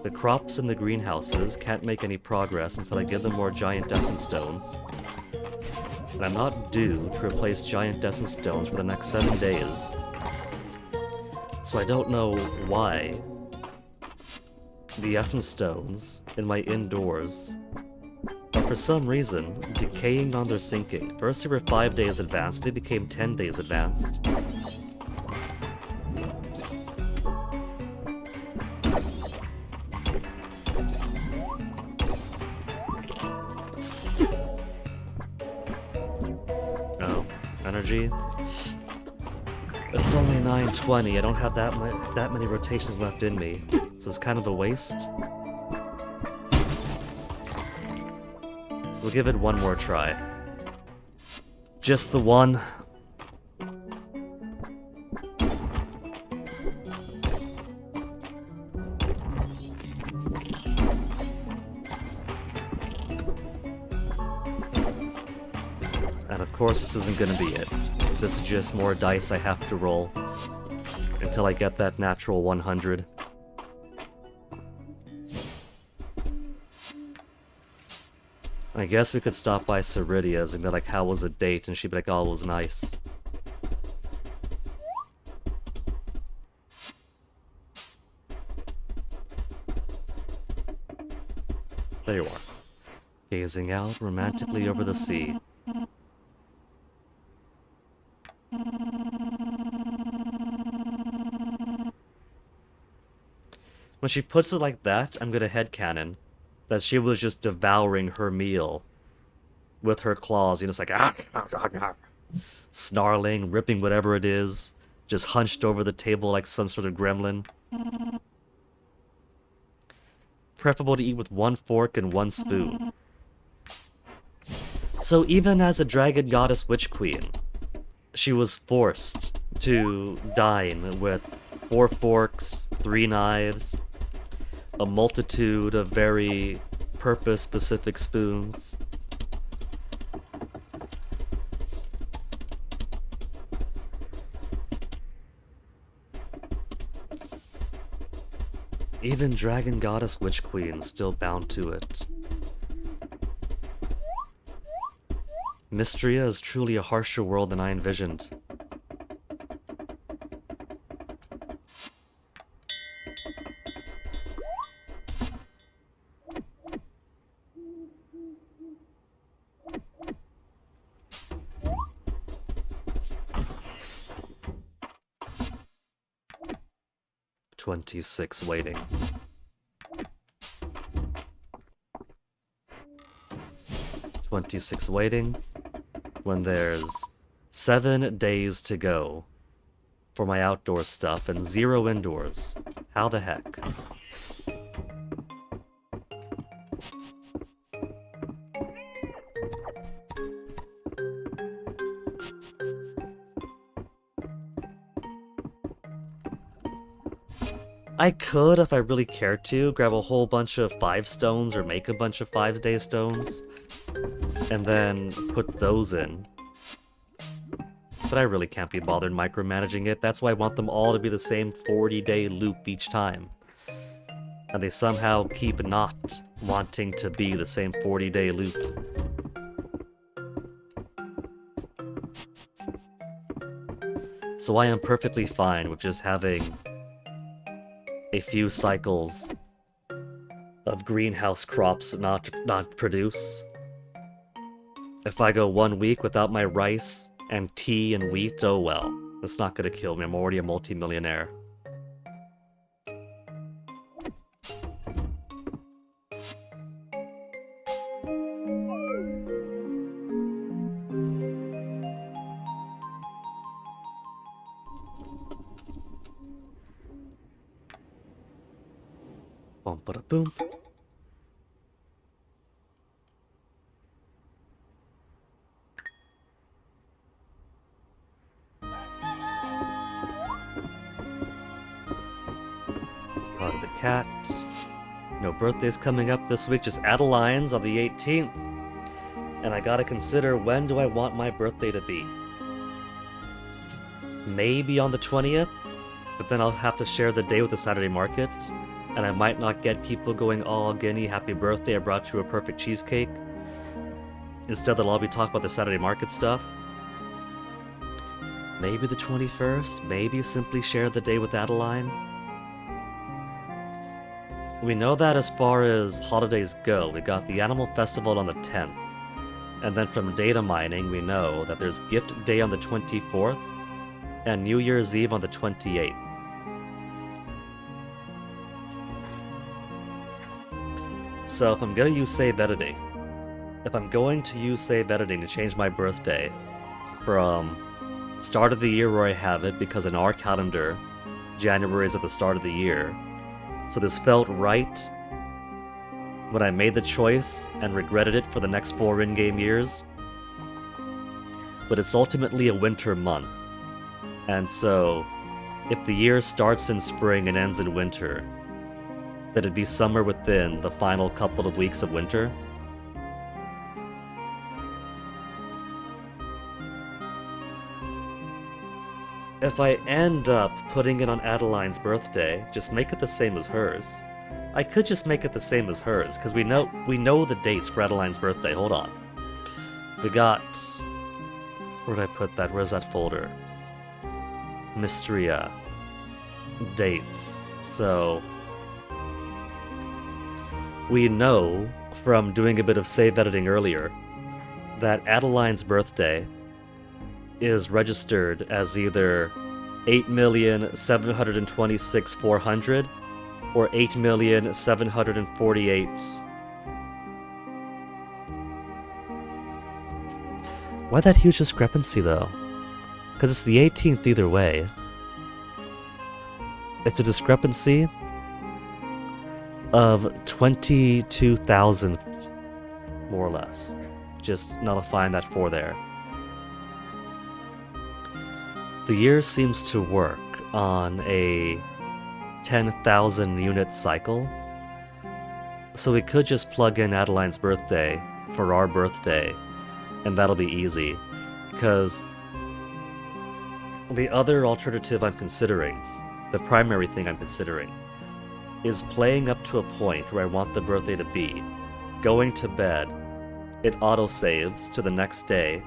The crops in the greenhouses can't make any progress until I give them more giant essence stones. And I'm not due to replace giant essence stones for the next 7 days. So I don't know why the essence stones in my indoors are for some reason decaying on their sinking. First they were 5 days advanced, they became 10 days advanced. Oh, energy. It's only 9:20. I don't have that many rotations left in me. So it's kind of a waste. We'll give it one more try. Just the one. And of course this isn't gonna be it. This is just more dice I have to roll until I get that natural 100. I guess we could stop by Ceridia's and be like, how was a date? And she'd be like, oh, it was nice. There you are. Gazing out romantically over the sea. When she puts it like that, I'm gonna headcanon that she was just devouring her meal with her claws, you know, it's like snarling, ripping whatever it is, just hunched over the table like some sort of gremlin. Preferable to eat with one fork and one spoon. So even as a dragon goddess witch queen, she was forced to dine with 4 forks, 3 knives, a multitude of very purpose-specific spoons. Even Dragon Goddess Witch Queen still bound to it. Mystria is truly a harsher world than I envisioned. "26 waiting. "26 waiting when there's 7 days to go for my outdoor stuff and 0 indoors. How the heck? I could, if I really cared to, grab a whole bunch of 5 stones or make a bunch of 5-day stones and then put those in. But I really can't be bothered micromanaging it. That's why I want them all to be the same 40-day loop each time. And they somehow keep not wanting to be the same 40-day loop. So I am perfectly fine with just having a few cycles of greenhouse crops not produce. If I go 1 week without my rice and tea and wheat, oh well. It's not gonna kill me, I'm already a multi-millionaire. Boom, bada boom. Part of the cat. No birthdays coming up this week, just Adeline's on the 18th. And I gotta consider, when do I want my birthday to be? Maybe on the 20th, but then I'll have to share the day with the Saturday market. and I might not get people going, "Oh, Guinea, happy birthday, I brought you a perfect cheesecake." Instead, they'll all be talking about the Saturday market stuff. Maybe the 21st, maybe simply share the day with Adeline. We know that as far as holidays go, we got the Animal Festival on the 10th. And then from data mining, we know that there's Gift Day on the 24th and New Year's Eve on the 28th. So if I'm gonna use save editing, if I'm going to use save editing to change my birthday from start of the year where I have it, because in our calendar, January is at the start of the year, so this felt right when I made the choice and regretted it for the next 4 in-game years. But it's ultimately a winter month, and so if the year starts in spring and ends in winter, that it'd be somewhere within the final couple of weeks of winter. If I end up putting it on Adeline's birthday, just make it the same as hers. I could just make it the same as hers, because we know the dates for Adeline's birthday. Hold on. We got... Where did I put that? Where's that folder? Mystria. Dates. So... we know from doing a bit of save editing earlier that Adeline's birthday is registered as either 8,726,400 or 8,748. Why that huge discrepancy though? Because it's the 18th either way. It's a discrepancy of 22,000, more or less. Just nullifying that 4 there. The year seems to work on a 10,000 unit cycle, so we could just plug in Adeline's birthday for our birthday, and that'll be easy, because the other alternative I'm considering, the primary thing I'm considering, is playing up to a point where I want the birthday to be, going to bed, it autosaves to the next day.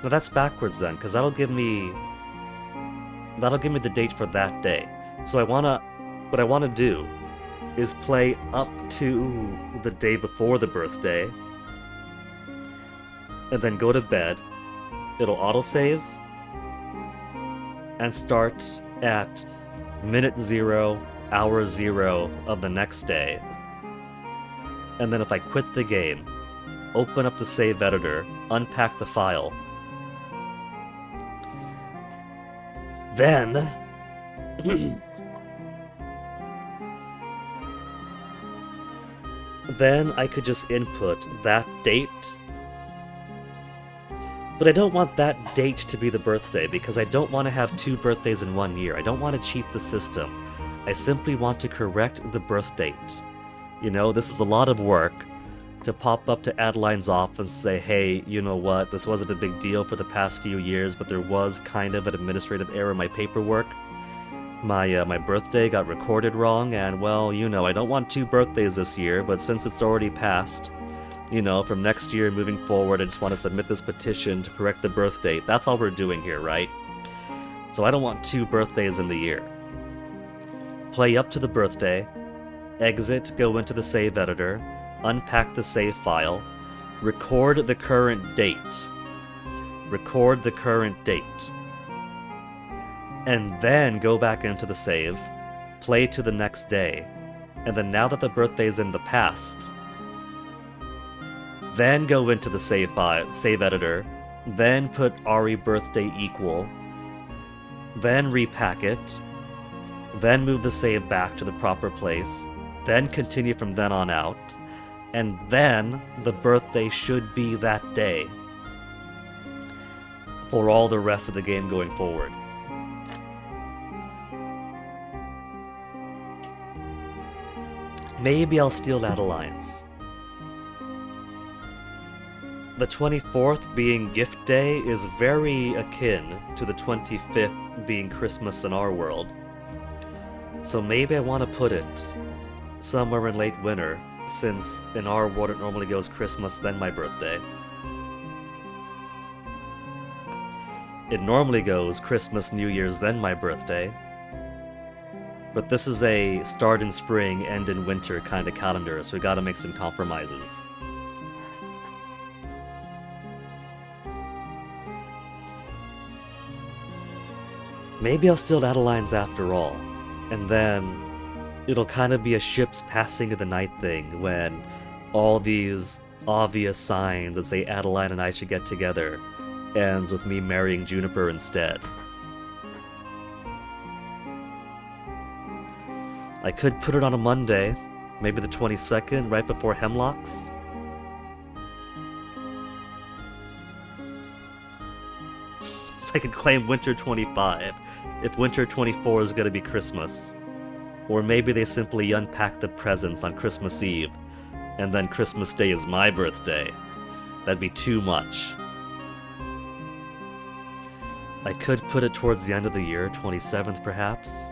No, that's backwards then, because that'll give me the date for that day. So what I wanna do is play up to the day before the birthday, and then go to bed. It'll autosave, and start at minute 0, hour 0 of the next day. And then if I quit the game, open up the save editor, unpack the file, then then I could just input that date. But I don't want that date to be the birthday, because I don't want to have 2 birthdays in 1 year. I don't want to cheat the system. I simply want to correct the birth date. You know, this is a lot of work to pop up to Adeline's office and say, hey, you know what, this wasn't a big deal for the past few years, but there was kind of an administrative error in my paperwork. My birthday got recorded wrong, and well, you know, I don't want 2 birthdays this year, but since it's already passed, you know, from next year moving forward, I just want to submit this petition to correct the birth date. That's all we're doing here, right? So I don't want 2 birthdays in the year. Play up to the birthday, exit, go into the save editor, unpack the save file, record the current date. Record the current date. And then go back into the save, play to the next day, and then now that the birthday's in the past, then go into the save editor, then put RE birthday equal, then repack it, then move the save back to the proper place, then continue from then on out, and then the birthday should be that day for all the rest of the game going forward. Maybe I'll steal Adeline's. The 24th being gift day is very akin to the 25th being Christmas in our world. So maybe I want to put it somewhere in late winter, since in our world it normally goes Christmas then my birthday. It normally goes Christmas, New Year's, then my birthday. But this is a start in spring, end in winter kind of calendar, so we gotta make some compromises. Maybe I'll steal Adeline's after all, and then it'll kind of be a ships passing in the night thing when all these obvious signs that say Adeline and I should get together ends with me marrying Juniper instead. I could put it on a Monday, maybe the 22nd, right before Hemlocks. I could claim Winter 25 if Winter 24 is gonna be Christmas. Or maybe they simply unpack the presents on Christmas Eve, and then Christmas Day is my birthday. That'd be too much. I could put it towards the end of the year, 27th perhaps.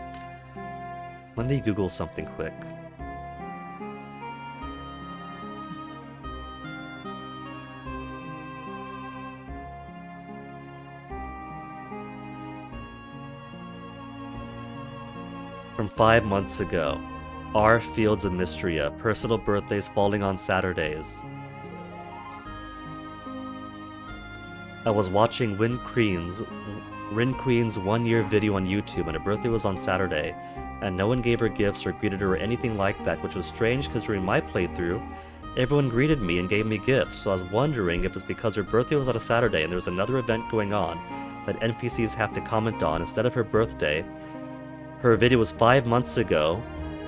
Let me Google something quick. From 5 months ago, R. Fields of Mystria, personal birthdays falling on Saturdays. I was watching Rin Queen's 1-year video on YouTube, and her birthday was on Saturday, and no one gave her gifts or greeted her or anything like that, which was strange because during my playthrough, everyone greeted me and gave me gifts, so I was wondering if it's because her birthday was on a Saturday and there was another event going on that NPCs have to comment on instead of her birthday. Her video was 5 months ago,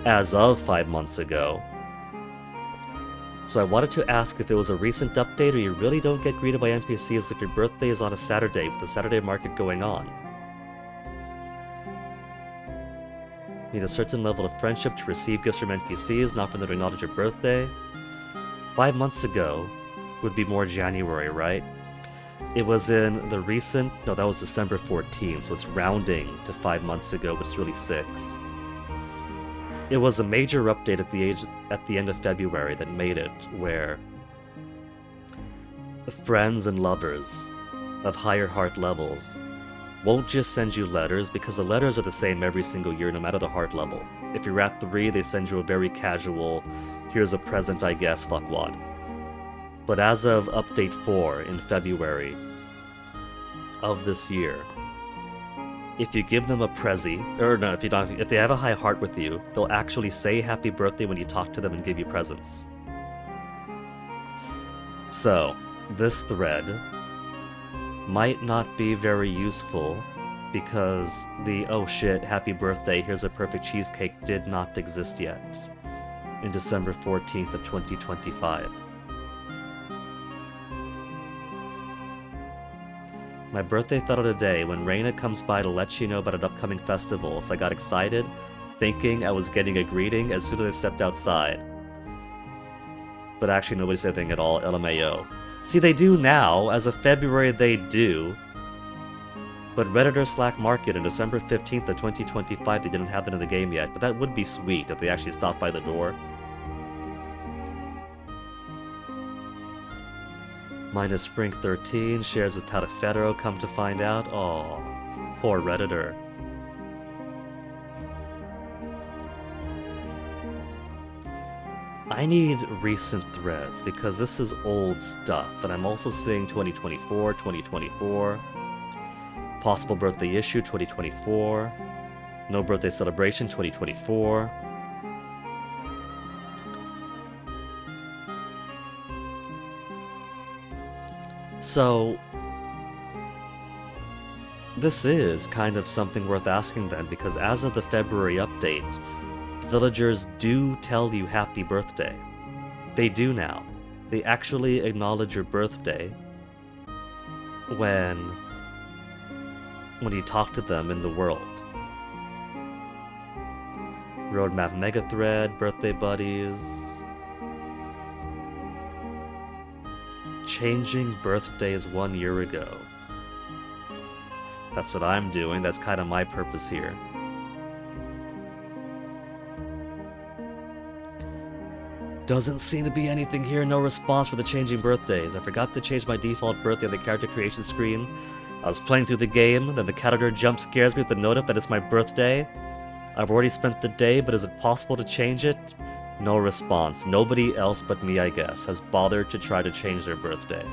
as of 5 months ago. So I wanted to ask if it was a recent update or you really don't get greeted by NPCs if your birthday is on a Saturday with the Saturday market going on. Need a certain level of friendship to receive gifts from NPCs, not for them to acknowledge your birthday. 5 months ago would be more January, right? It was in the recent, no, that was December 14th, so it's rounding to 5 months ago, but it's really 6. It was a major update at the end of February that made it where friends and lovers of higher heart levels won't just send you letters, because the letters are the same every single year no matter the heart level. If you're at 3, they send you a very casual, here's a present I guess fuckwad. But as of update 4 in February of this year, if you give them a Prezi, or no, if they have a high heart with you, they'll actually say happy birthday when you talk to them and give you presents. So, this thread might not be very useful because the oh shit, happy birthday, here's a perfect cheesecake did not exist yet in December 14th of 2025. My birthday fell on a day when Reina comes by to let you know about an upcoming festival, so I got excited, thinking I was getting a greeting as soon as I stepped outside. But actually nobody said anything at all, LMAO. See, they do now, as of February they do. But Redditor Slack Market on December 15th of 2025, they didn't have that in the game yet, but that would be sweet if they actually stopped by the door. Minus Spring 13 shares with Tadafedro, come to find out. Aw, poor Redditor. I need recent threads because this is old stuff, and I'm also seeing 2024, 2024. Possible birthday issue 2024. No birthday celebration 2024. So, this is kind of something worth asking then, because as of the February update, villagers do tell you happy birthday. They do now. They actually acknowledge your birthday when you talk to them in the world. Roadmap mega thread, birthday buddies. Changing birthdays 1 year ago. That's what I'm doing. That's kind of my purpose here. Doesn't seem to be anything here. No response for the changing birthdays. I forgot to change my default birthday on the character creation screen. I was playing through the game, then the character jump scares me with the notif that it's my birthday. I've already spent the day, but is it possible to change it? No response. Nobody else but me, I guess, has bothered to try to change their birthday.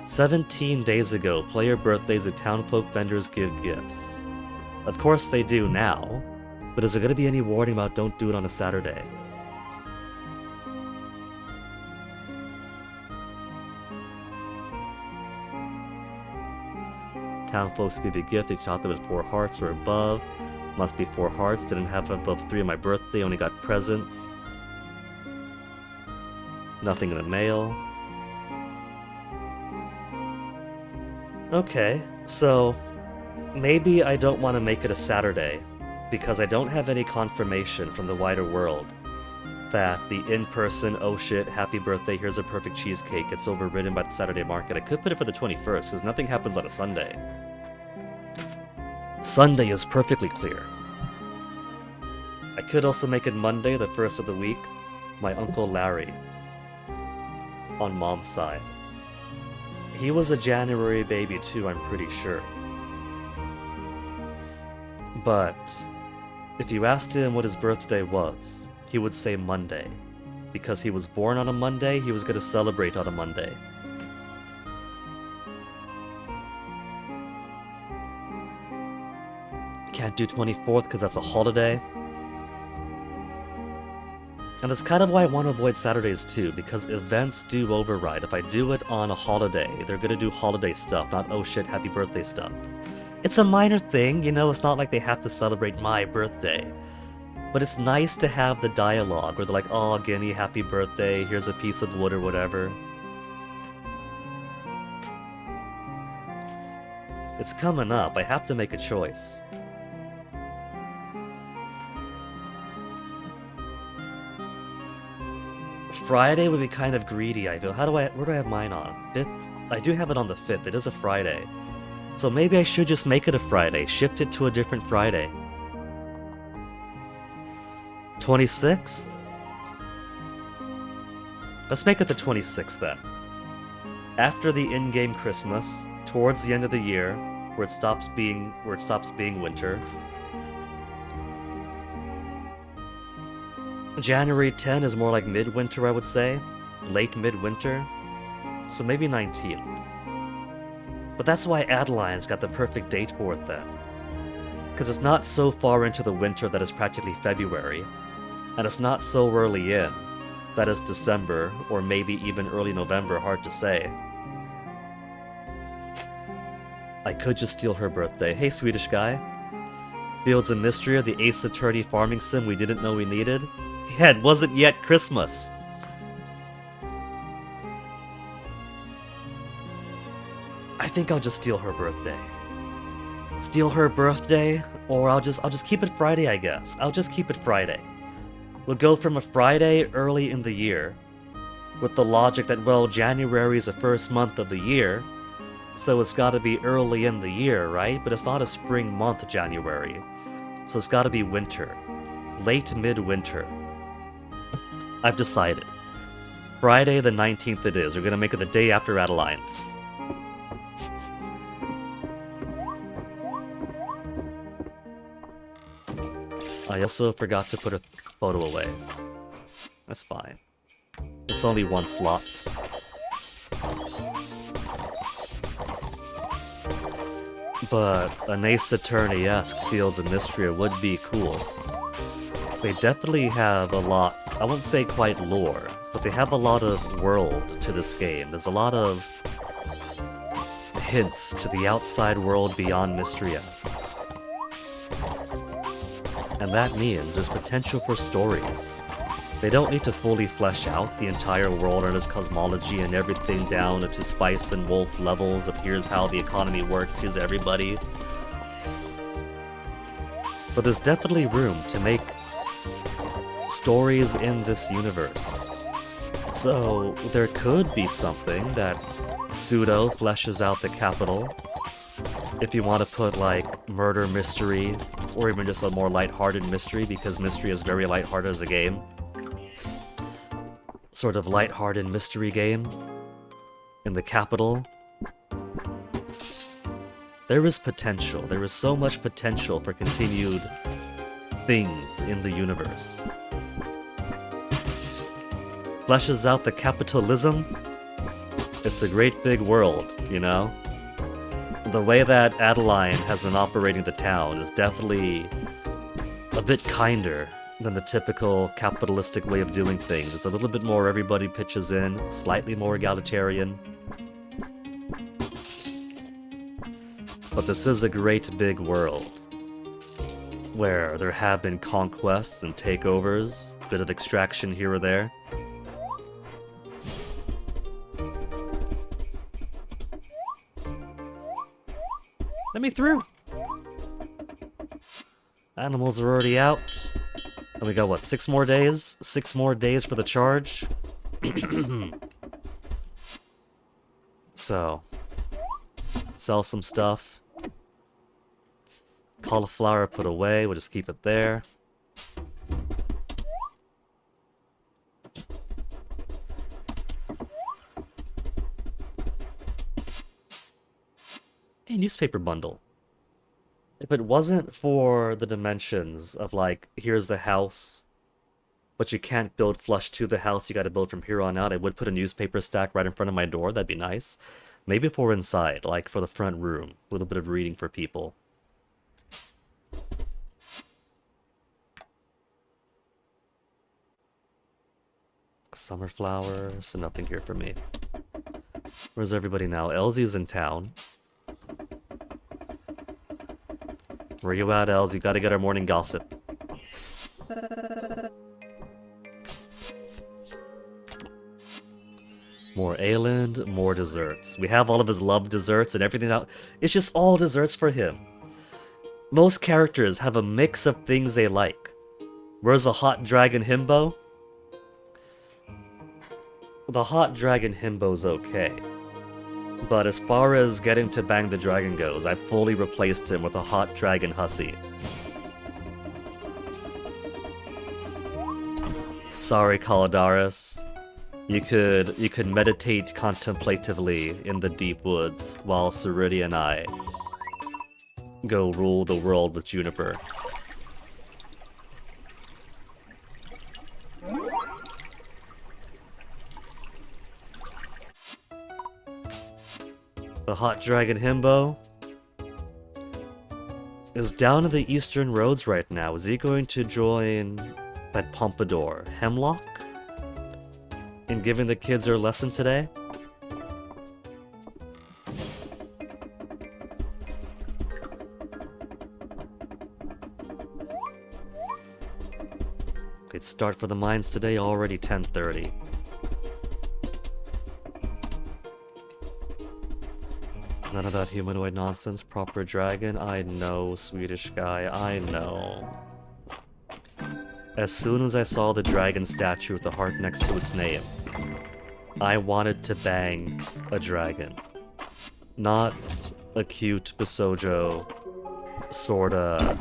17 days ago, player birthdays at townfolk vendors give gifts. Of course they do now, but is there going to be any warning about don't do it on a Saturday? Townfolks give you a gift, they shot them at 4 hearts or above. Must be 4 hearts, didn't have above 3 on my birthday, only got presents. Nothing in the mail. Okay, so maybe I don't want to make it a Saturday, because I don't have any confirmation from the wider world that the in-person, oh shit, happy birthday, here's a perfect cheesecake, gets overridden by the Saturday market. I could put it for the 21st, because nothing happens on a Sunday. Sunday is perfectly clear. I could also make it Monday, the first of the week. My Uncle Larry, on Mom's side. He was a January baby too, I'm pretty sure. But if you asked him what his birthday was, he would say Monday. Because he was born on a Monday, he was going to celebrate on a Monday. Can't do 24th because that's a holiday. And that's kind of why I want to avoid Saturdays too, because events do override. If I do it on a holiday, they're gonna do holiday stuff, not oh shit, happy birthday stuff. It's a minor thing, you know, it's not like they have to celebrate my birthday. But it's nice to have the dialogue where they're like, oh, Guinea, happy birthday, here's a piece of wood or whatever. It's coming up, I have to make a choice. Friday would be kind of greedy, I feel. Where do I have mine on? 5th? I do have it on the 5th, it is a Friday. So maybe I should just make it a Friday, shift it to a different Friday. 26th? Let's make it the 26th then. After the in-game Christmas, towards the end of the year, where it stops being winter. January 10 is more like midwinter, I would say. Late midwinter. So maybe 19th. But that's why Adeline's got the perfect date for it then. Because it's not so far into the winter that it's practically February, and it's not so early in that it's December, or maybe even early November, hard to say. I could just steal her birthday. Hey, Swedish guy. Fields of Mystria, the Ace Attorney farming sim we didn't know we needed. Yeah, it wasn't yet Christmas. I think I'll just steal her birthday. Steal her birthday, or I'll just keep it Friday, I guess. I'll just keep it Friday. We'll go from a Friday early in the year, with the logic that, well, January is the first month of the year, so it's gotta be early in the year, right? But it's not a spring month, January, so it's gotta be winter. Late midwinter. I've decided. Friday the 19th it is. We're gonna make it the day after Adeline's. I also forgot to put a photo away. That's fine. It's only one slot. But an Ace Attorney-esque Fields of Mystria would be cool. They definitely have a lot, I wouldn't say quite lore, but they have a lot of world to this game. There's a lot of hints to the outside world beyond Mystria. And that means there's potential for stories. They don't need to fully flesh out the entire world and its cosmology and everything down to Spice and Wolf levels of here's how the economy works, here's everybody. But there's definitely room to make stories in this universe. So there could be something that pseudo fleshes out the capital. If you want to put like murder mystery, or even just a more lighthearted mystery, because mystery is very lighthearted as a game. Sort of lighthearted mystery game in the capital. There is potential. There is so much potential for continued things in the universe. Fleshes out the capitalism. It's a great big world, you know? The way that Adeline has been operating the town is definitely a bit kinder than the typical capitalistic way of doing things. It's a little bit more everybody pitches in, slightly more egalitarian. But this is a great big world where there have been conquests and takeovers, a bit of extraction here or there. Let me through! Animals are already out. And we got, what, 6 more days? 6 more days for the charge? So, sell some stuff. Cauliflower put away, we'll just keep it there. A newspaper bundle. If it wasn't for the dimensions of like, here's the house, but you can't build flush to the house, you gotta build from here on out, I would put a newspaper stack right in front of my door, that'd be nice. Maybe for inside, like for the front room, a little bit of reading for people. Summer flowers, so nothing here for me. Where's everybody now? Elsie's in town. Where you at, Els? You gotta get our morning gossip. More Ayland, more desserts. We have all of his loved desserts and everything out. It's just all desserts for him. Most characters have a mix of things they like. Where's a hot dragon himbo? The hot dragon himbo's okay. But as far as getting to bang the dragon goes, I fully replaced him with a hot dragon hussy. Sorry, Kalidaris. You could meditate contemplatively in the deep woods while Ceridia and I go rule the world with Juniper. The hot dragon himbo is down in the eastern roads right now. Is he going to join that pompadour? Hemlock? In giving the kids their lesson today? They'd start for the mines today, already 10:30. None of that humanoid nonsense, proper dragon. I know, Swedish guy, I know. As soon as I saw the dragon statue with the heart next to its name, I wanted to bang a dragon. Not a cute Bisojo, sorta,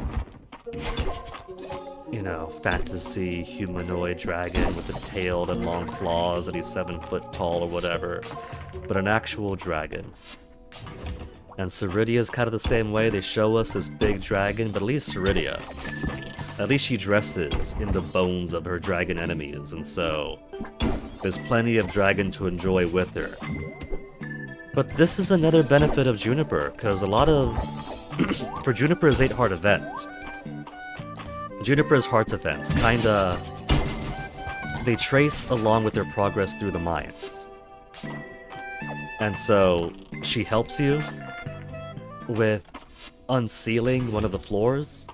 you know, fantasy humanoid dragon with a tail and long claws and he's 7 foot tall or whatever, but an actual dragon. And Ceridia's kind of the same way. They show us this big dragon, but at least Ceridia, at least she dresses in the bones of her dragon enemies, and so there's plenty of dragon to enjoy with her. But this is another benefit of Juniper, because a lot of... for Juniper's 8 heart event, Juniper's heart events kinda... they trace along with their progress through the mines. And so she helps you with unsealing one of the floors,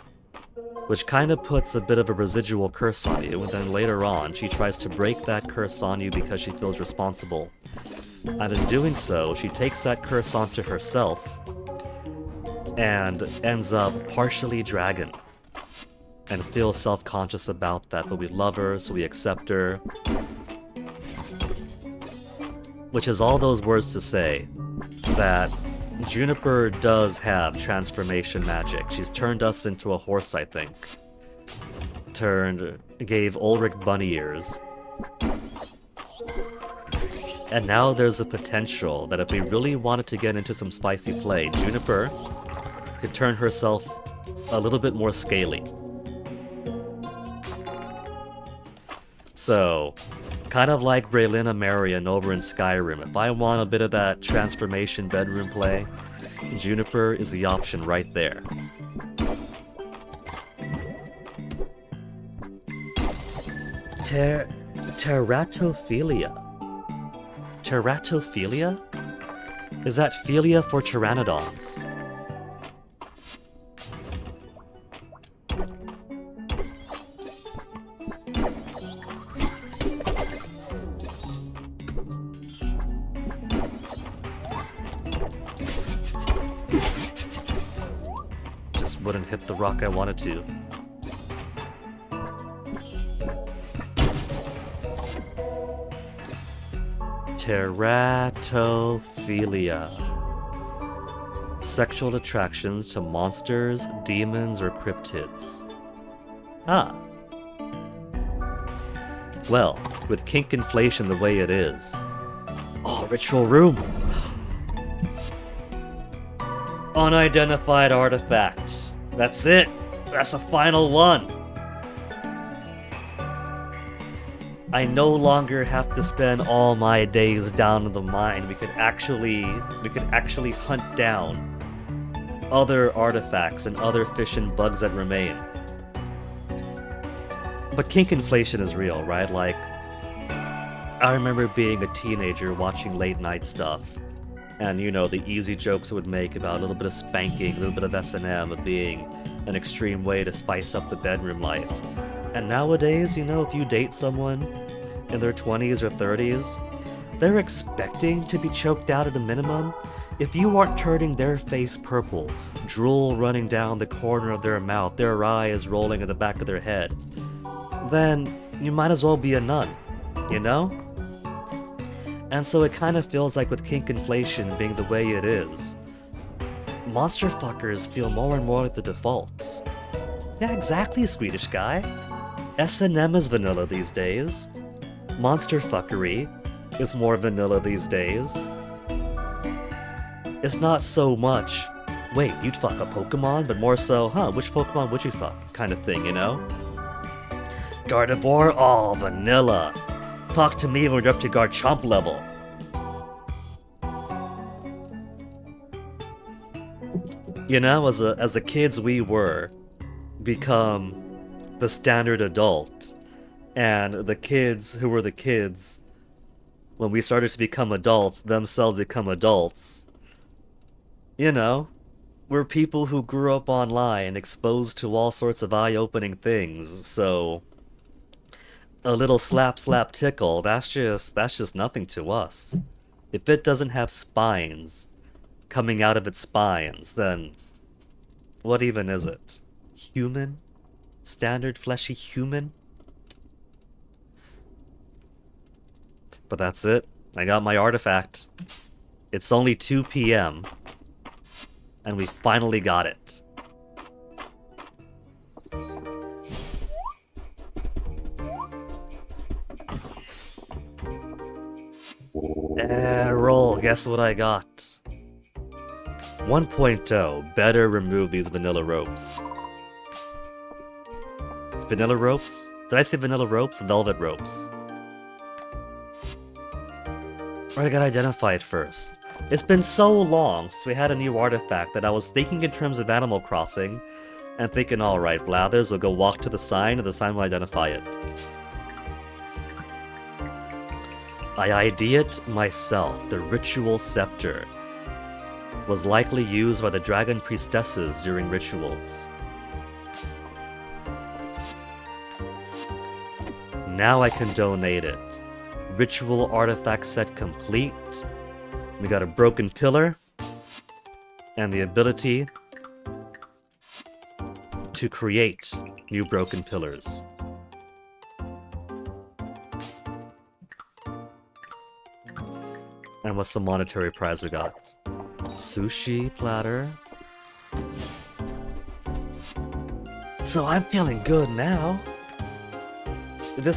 which kind of puts a bit of a residual curse on you, and then later on she tries to break that curse on you because she feels responsible. And in doing so, she takes that curse onto herself and ends up partially dragon. and feel self-conscious about that, but we love her, so we accept her. Which is all those words to say that Juniper does have transformation magic. She's turned us into a horse, I think. Gave Ulrich bunny ears. And now there's a potential that if we really wanted to get into some spicy play, Juniper could turn herself a little bit more scaly. So, kind of like Braylina Marion over in Skyrim, if I want a bit of that transformation bedroom play, Juniper is the option right there. Teratophilia. Teratophilia? Is that philia for pteranodons? Just wouldn't hit the rock I wanted to. Teratophilia. Sexual attractions to monsters, demons, or cryptids. Ah. Well, with kink inflation the way it is. Oh, ritual room! Unidentified artifact. That's it! That's the final one! I no longer have to spend all my days down in the mine. We could actually hunt down other artifacts and other fish and bugs that remain. But kink inflation is real, right? Like, I remember being a teenager watching late night stuff, and you know, the easy jokes it would make about a little bit of spanking, a little bit of S&M of being an extreme way to spice up the bedroom life. And nowadays, you know, if you date someone in their 20s or 30s, they're expecting to be choked out at a minimum. If you aren't turning their face purple, drool running down the corner of their mouth, their eyes rolling in the back of their head, then you might as well be a nun, you know? And so it kind of feels like with kink inflation being the way it is, monster fuckers feel more and more like the default. Yeah, exactly, Swedish guy. S&M is vanilla these days. Monster fuckery is more vanilla these days. It's not so much, wait, you'd fuck a Pokemon, but more so, which Pokemon would you fuck? Kind of thing, you know? Gardevoir? Oh, vanilla. Talk to me when you're up to Garchomp level. You know, as the kids we were, become the standard adult, and the kids who were the kids, when we started to become adults, themselves become adults. You know, we're people who grew up online, exposed to all sorts of eye-opening things, so a little slap slap tickle, that's just nothing to us. If it doesn't have spines coming out of its spines, then what even is it? Human? Standard fleshy human? But that's it. I got my artifact. It's only 2 p.m. and we finally got it. Roll, guess what I got? 1.0, better remove these vanilla ropes. Vanilla ropes? Did I say vanilla ropes? Velvet ropes. Or I gotta identify it first. It's been so long since we had a new artifact that I was thinking in terms of Animal Crossing, and thinking, alright, Blathers will go walk to the sign, and the sign will identify it. I ID it myself. The ritual scepter was likely used by the dragon priestesses during rituals. Now I can donate it. Ritual artifact set complete. We got a broken pillar and the ability to create new broken pillars. And what's the monetary prize we got? Sushi platter. So I'm feeling good now. That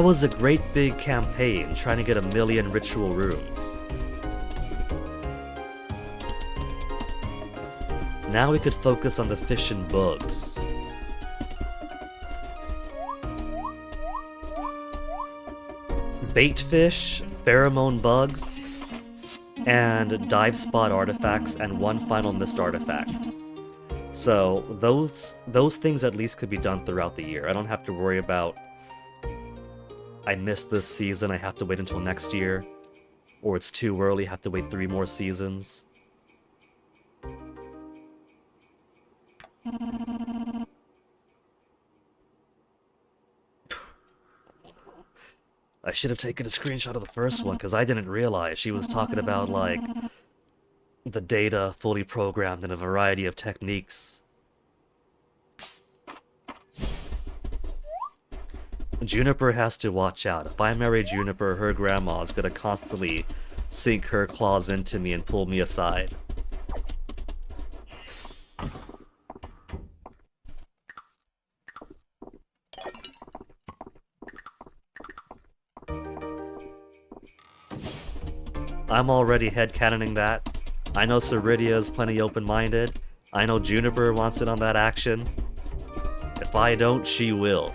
was a great big campaign trying to get 1 million ritual rooms. Now we could focus on the fish and bugs. Bait fish, pheromone bugs, and dive spot artifacts, and one final mist artifact. So those things at least could be done throughout the year. I don't have to worry about I missed this season, I have to wait until next year, or it's too early, have to wait 3 more seasons. I should have taken a screenshot of the first one, because I didn't realize she was talking about, like, the data fully programmed in a variety of techniques. Juniper has to watch out. If I marry Juniper, her grandma's gonna constantly sink her claws into me and pull me aside. I'm already headcanoning that. I know Ceridia's plenty open-minded. I know Juniper wants in on that action. If I don't, she will.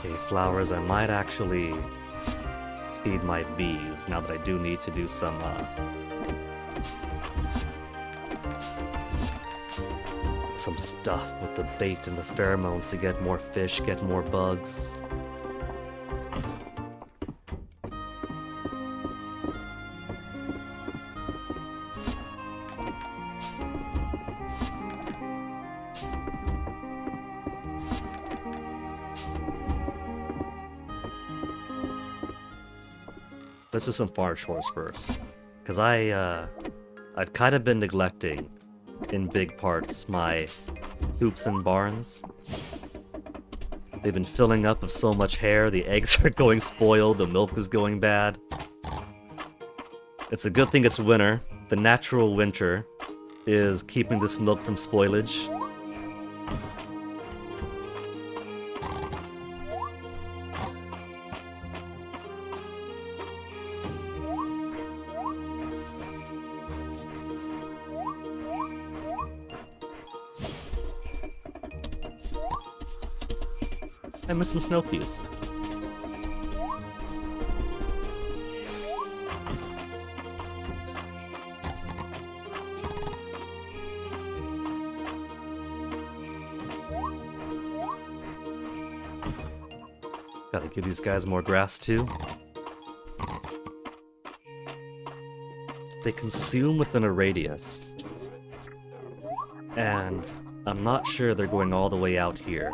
Okay, flowers, I might actually feed my bees now that I do need to do some stuff with the bait and the pheromones to get more fish, get more bugs. Let's do some farm chores first, because I've kind of been neglecting, in big parts, my hoops and barns. They've been filling up with so much hair, the eggs are going spoiled, the milk is going bad. It's a good thing it's winter. The natural winter is keeping this milk from spoilage. I miss some snow peas. Gotta give these guys more grass too. They consume within a radius. And I'm not sure they're going all the way out here.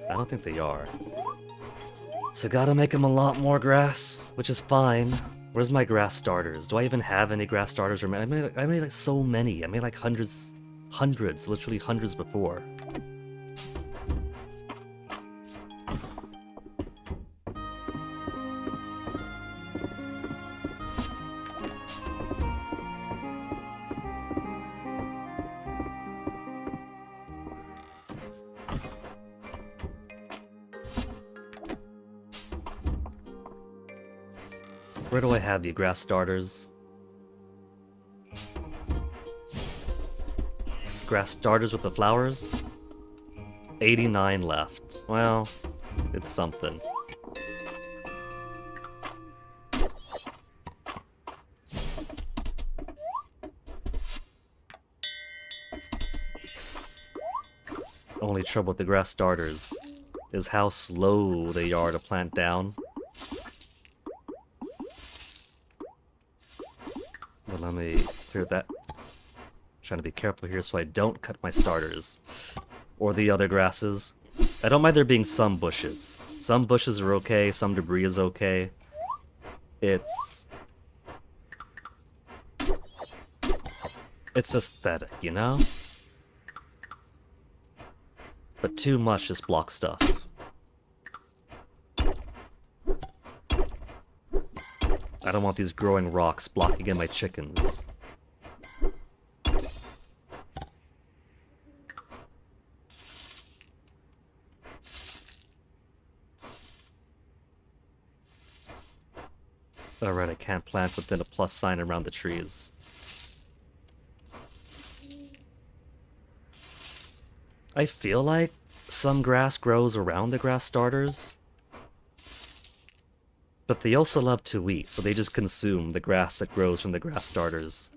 I don't think they are. So gotta make them a lot more grass, which is fine. Where's my grass starters? Do I even have any grass starters? I made like so many. I made like hundreds, literally hundreds before. Where do I have the grass starters? Grass starters with the flowers? 89 left. Well, it's something. Only trouble with the grass starters is how slow they are to plant down. But let me clear that. Trying to be careful here so I don't cut my starters. Or the other grasses. I don't mind there being some bushes. Some bushes are okay, some debris is okay. It's aesthetic, you know? But too much just blocks stuff. I don't want these growing rocks blocking in my chickens. Alright, I can't plant within a plus sign around the trees. I feel like some grass grows around the grass starters. But they also love to eat, so they just consume the grass that grows from the grass starters.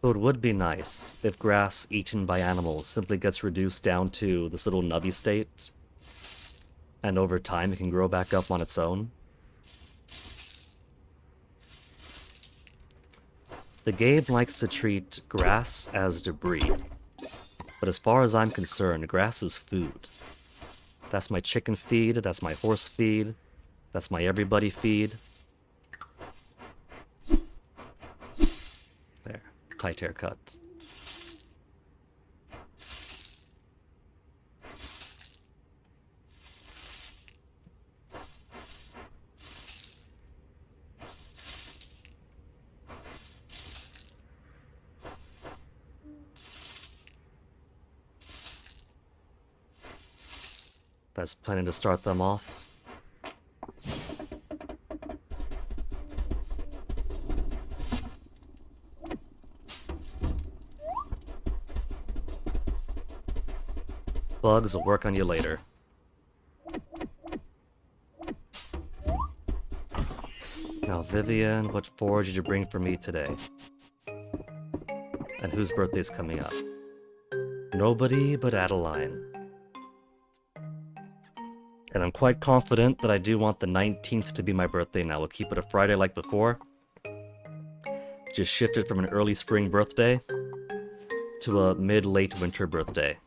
So it would be nice if grass eaten by animals simply gets reduced down to this little nubby state, and over time it can grow back up on its own. The game likes to treat grass as debris, but as far as I'm concerned, grass is food. That's my chicken feed, that's my horse feed, that's my everybody feed. There, tight haircut. That's planning to start them off. Bugs will work on you later. Now, Vivian, what forage did you bring for me today? And whose birthday's coming up? Nobody but Adeline. And I'm quite confident that I do want the 19th to be my birthday now. We'll keep it a Friday like before. Just shift it from an early spring birthday to a mid-late winter birthday.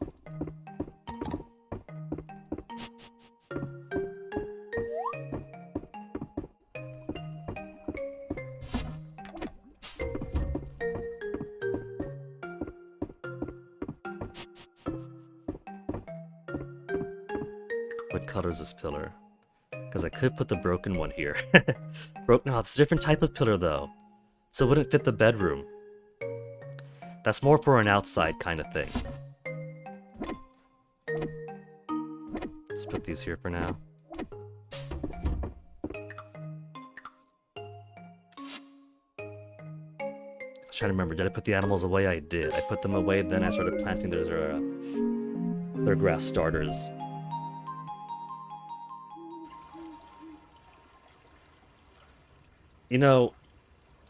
What color is this pillar? Because I could put the broken one here. No, it's a different type of pillar though. So it wouldn't fit the bedroom. That's more for an outside kind of thing. Let's put these here for now. I was trying to remember, did I put the animals away? I did. I put them away, then I started planting their grass starters. You know,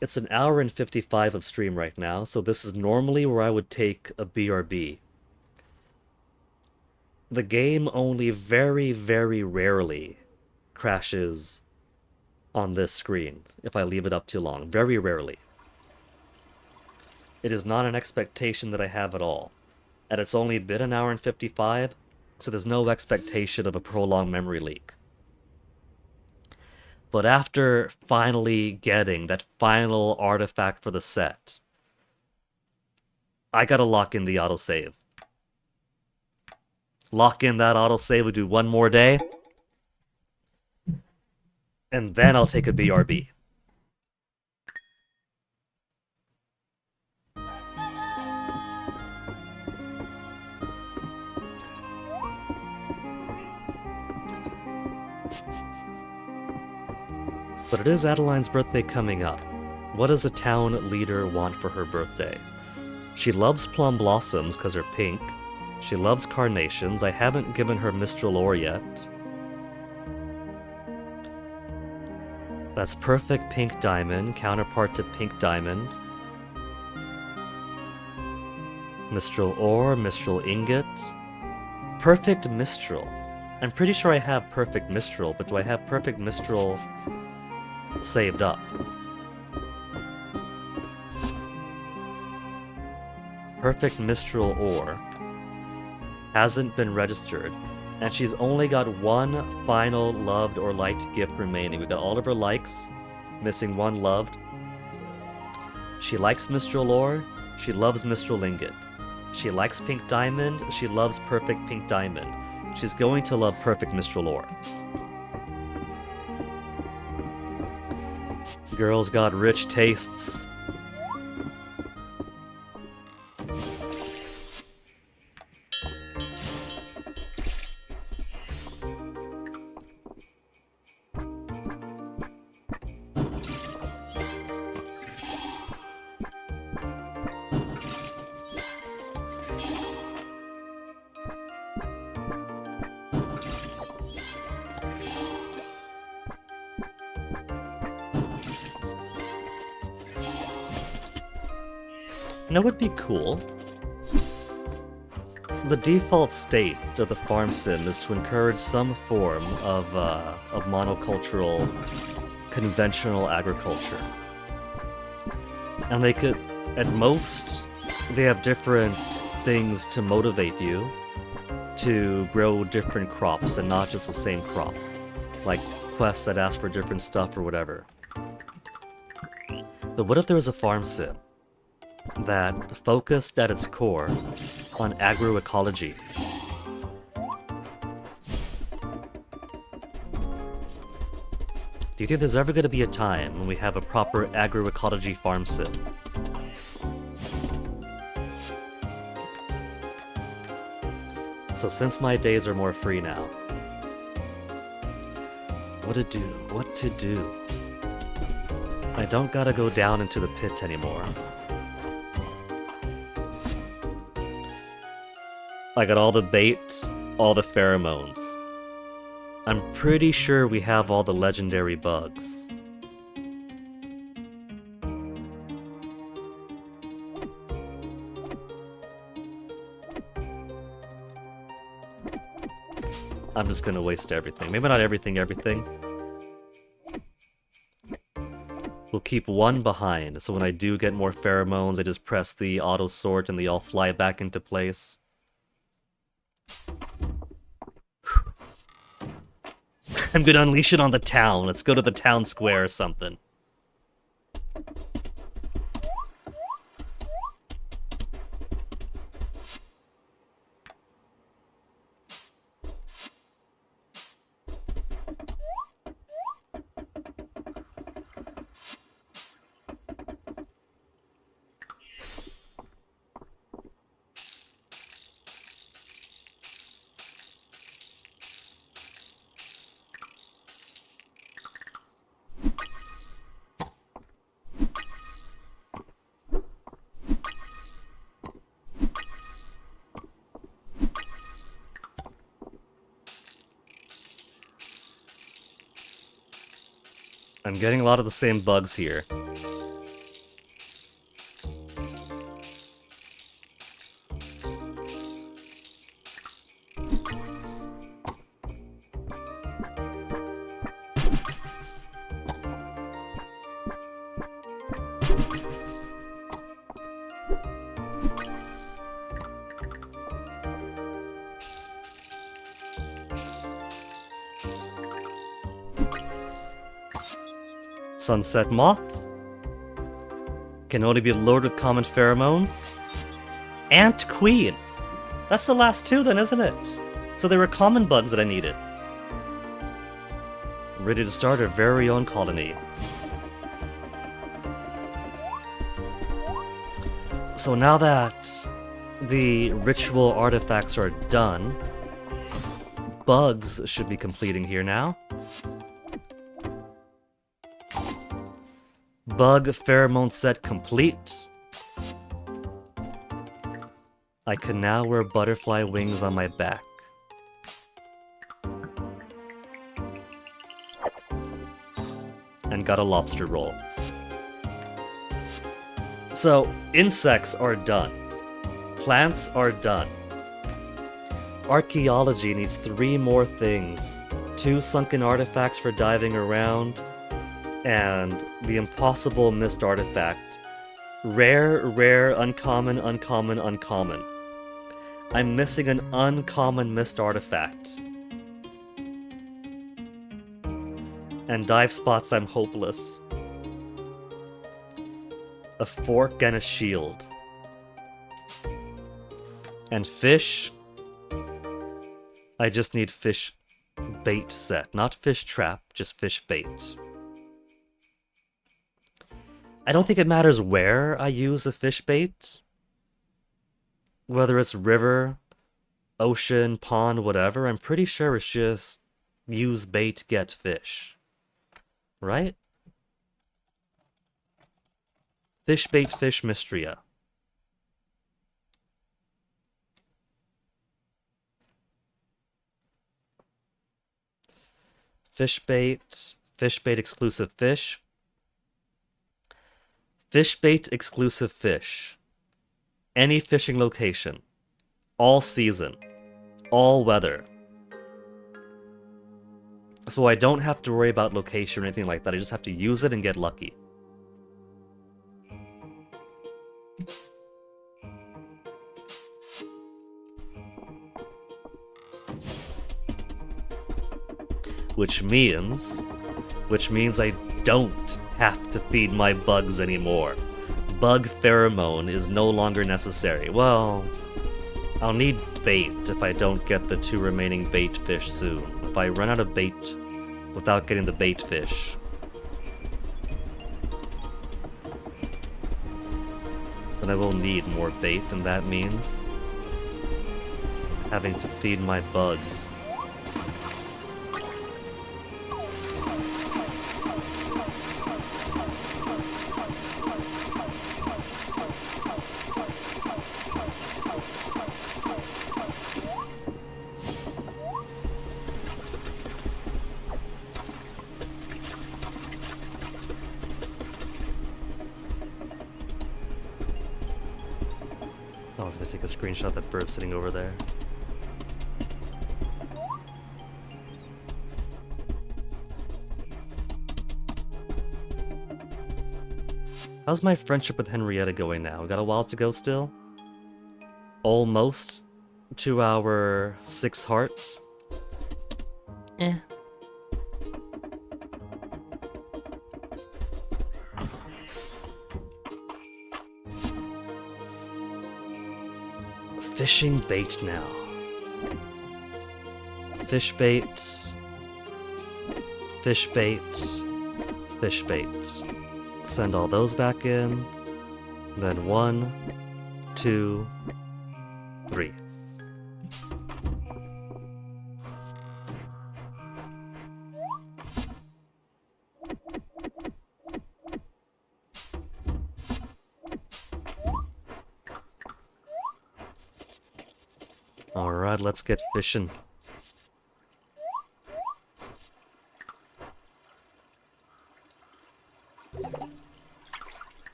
it's an hour and 55 of stream right now, so this is normally where I would take a BRB. The game only very, very rarely crashes on this screen if I leave it up too long. Very rarely. It is not an expectation that I have at all. And it's only been an hour and 55, so there's no expectation of a prolonged memory leak. But after finally getting that final artifact for the set, I gotta lock in the autosave. Lock in that autosave, we'll do one more day, and then I'll take a BRB. But it is Adeline's birthday coming up. What does a town leader want for her birthday? She loves plum blossoms because they're pink. She loves carnations. I haven't given her Mistral ore yet. That's perfect pink diamond, counterpart to pink diamond. Mistral ore, Mistral ingot. Perfect Mistral. I'm pretty sure I have perfect Mistral, but do I have perfect Mistral saved up? Perfect Mistral ore hasn't been registered, and she's only got one final loved or liked gift remaining. We got all of her likes, missing one loved. She likes Mistral ore, she loves Mistral ingot. She likes pink diamond, she loves perfect pink diamond. She's going to love perfect Mistral ore. Girl's got rich tastes. You know what would be cool? The default state of the farm sim is to encourage some form of monocultural, conventional agriculture. And they could, at most, they have different things to motivate you to grow different crops and not just the same crop. Like quests that ask for different stuff or whatever. But what if there was a farm sim that focused at its core on agroecology? Do you think there's ever going to be a time when we have a proper agroecology farm sim? So since my days are more free now, what to do? What to do? I don't gotta go down into the pit anymore. I got all the bait, all the pheromones. I'm pretty sure we have all the legendary bugs. I'm just gonna waste everything. Maybe not everything. We'll keep one behind, so when I do get more pheromones, I just press the auto sort and they all fly back into place. I'm gonna unleash it on the town. Let's go to the town square or something. I'm getting a lot of the same bugs here. Sunset Moth can only be lured with common pheromones. Ant Queen. That's the last two then, isn't it? So there were common bugs that I needed. Ready to start our very own colony. So now that the ritual artifacts are done, bugs should be completing here now. Bug pheromone set complete. I can now wear butterfly wings on my back. And got a lobster roll. So, insects are done. Plants are done. Archaeology needs 3 more things. 2 sunken artifacts for diving around, and the impossible missed artifact. Rare, rare, uncommon, uncommon, uncommon. I'm missing an uncommon missed artifact. And dive spots, I'm hopeless. A fork and a shield. And fish, I just need fish bait set. Not fish trap, just fish bait. I don't think it matters where I use the fish bait. Whether it's river, ocean, pond, whatever, I'm pretty sure it's just use bait, get fish. Right? Fish bait, fish mystria. Fish bait exclusive fish. Fish bait exclusive fish. Any fishing location. All season. All weather. So I don't have to worry about location or anything like that. I just have to use it and get lucky. Which means I don't have to feed my bugs anymore. Bug pheromone is no longer necessary. Well, I'll need bait if I don't get the 2 remaining bait fish soon. If I run out of bait without getting the bait fish, then I will need more bait, and that means having to feed my bugs. I was gonna take a screenshot of that bird sitting over there. How's my friendship with Henrietta going now? We got a while to go still? Almost to our 6 hearts. Fishing bait now. Fish bait. Fish bait. Fish bait. Send all those back in. Then 1, 2, 3. Alright, let's get fishing.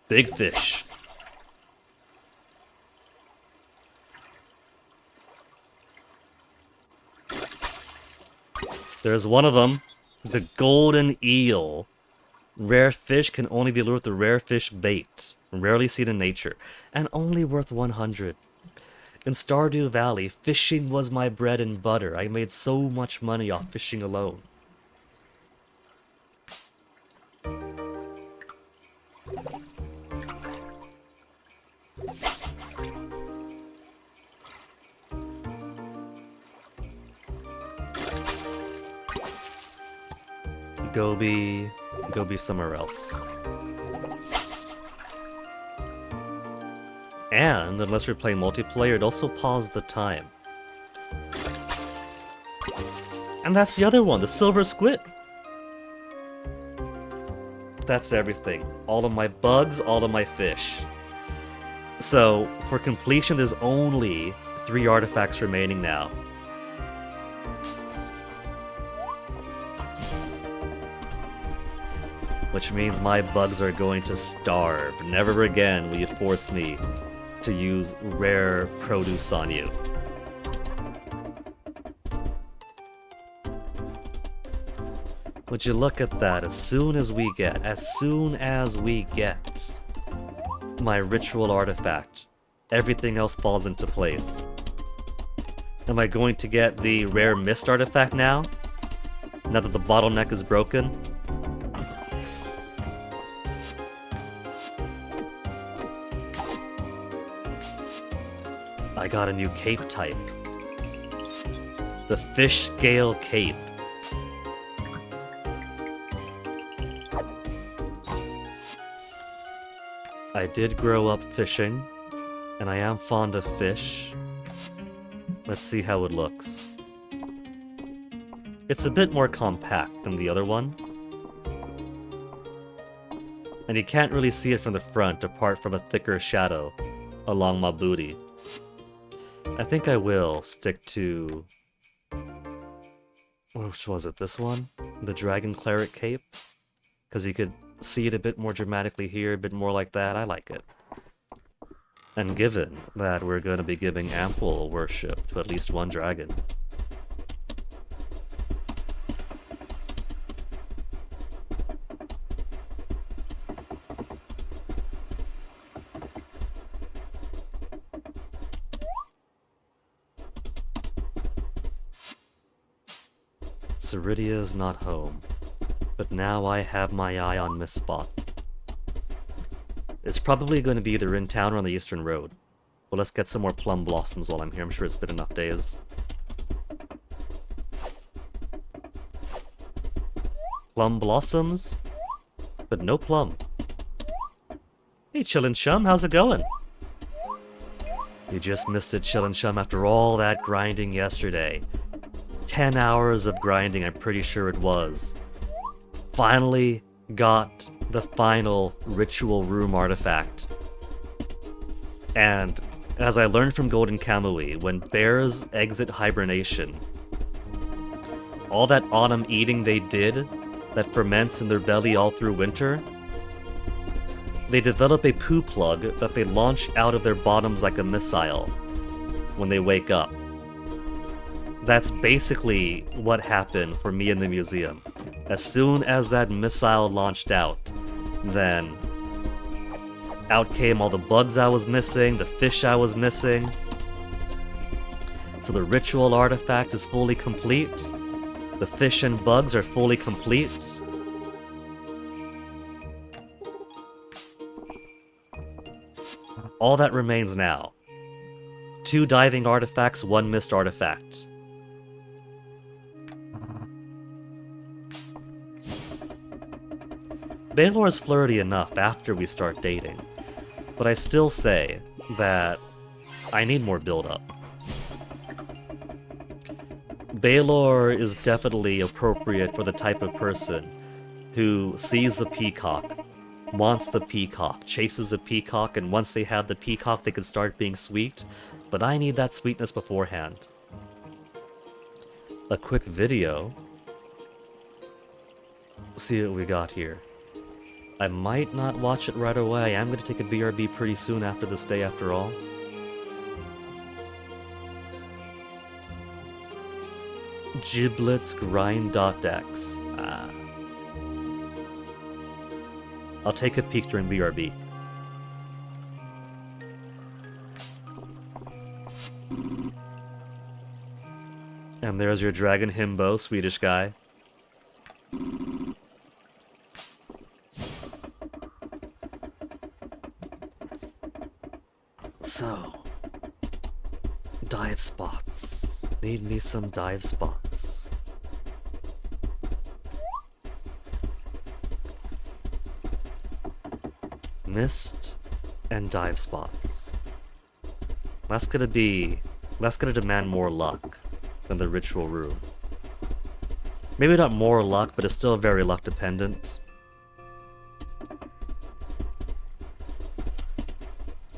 Big fish. There's one of them. The golden eel. Rare fish can only be lured with the rare fish bait. Rarely seen in nature. And only worth 100. In Stardew Valley, fishing was my bread and butter. I made so much money off fishing alone. Go be somewhere else. And, unless we're playing multiplayer, it also paused the time. And that's the other one, the silver squid! That's everything. All of my bugs, all of my fish. So, for completion, there's only 3 artifacts remaining now. Which means my bugs are going to starve. Never again will you force me to use rare produce on you. Would you look at that? As soon as we get my ritual artifact, everything else falls into place. Am I going to get the rare mist artifact now? Now that the bottleneck is broken? I got a new cape type. The fish scale cape. I did grow up fishing, and I am fond of fish. Let's see how it looks. It's a bit more compact than the other one. And you can't really see it from the front apart from a thicker shadow along my booty. I think I will stick to... which was it, this one? The Dragon Cleric Cape? Because you could see it a bit more dramatically here, a bit more like that. I like it. And given that we're going to be giving ample worship to at least one dragon. Ceridia's not home, but now I have my eye on Miss Spots. It's probably going to be either in town or on the Eastern Road. Well, let's get some more plum blossoms while I'm here. I'm sure it's been enough days. Plum blossoms, but no plum. Hey, Chillin' Chum, how's it going? You just missed it, Chillin' Chum, after all that grinding yesterday. 10 hours of grinding, I'm pretty sure it was. Finally got the final ritual room artifact. And as I learned from Golden Kamui, when bears exit hibernation, all that autumn eating they did that ferments in their belly all through winter, they develop a poo plug that they launch out of their bottoms like a missile when they wake up. That's basically what happened for me in the museum. As soon as that missile launched out, then out came all the bugs I was missing, the fish I was missing. So the ritual artifact is fully complete. The fish and bugs are fully complete. All that remains now. 2 diving artifacts, 1 mist artifact. Baylor is flirty enough after we start dating, but I still say that I need more build-up. Baylor is definitely appropriate for the type of person who sees the peacock, wants the peacock, chases the peacock, and once they have the peacock they can start being sweet, but I need that sweetness beforehand. A quick video. See what we got here. I might not watch it right away. I'm going to take a BRB pretty soon after this day, after all. Giblets grind.x. I'll take a peek during BRB. And there's your Dragon Himbo, Swedish guy. So, dive spots. Need me some dive spots. Mist and dive spots. That's gonna demand more luck than the ritual room. Maybe not more luck, but it's still very luck dependent.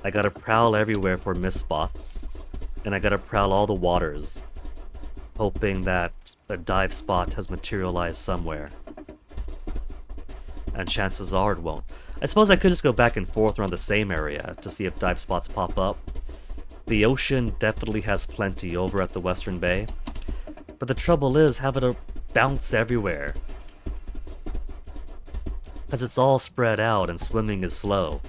I gotta prowl everywhere for miss spots, and I gotta prowl all the waters, hoping that a dive spot has materialized somewhere. And chances are it won't. I suppose I could just go back and forth around the same area to see if dive spots pop up. The ocean definitely has plenty over at the Western Bay, but the trouble is having to bounce everywhere, because it's all spread out and swimming is slow.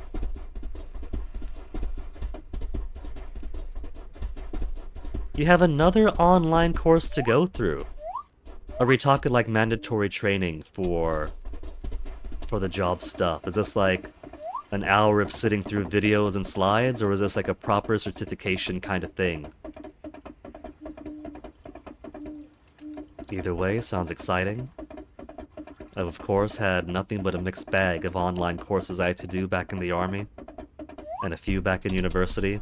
You have another online course to go through. Are we talking like mandatory training for the job stuff? Is this like an hour of sitting through videos and slides, or is this like a proper certification kind of thing? Either way, sounds exciting. I've of course had nothing but a mixed bag of online courses I had to do back in the army, and a few back in university.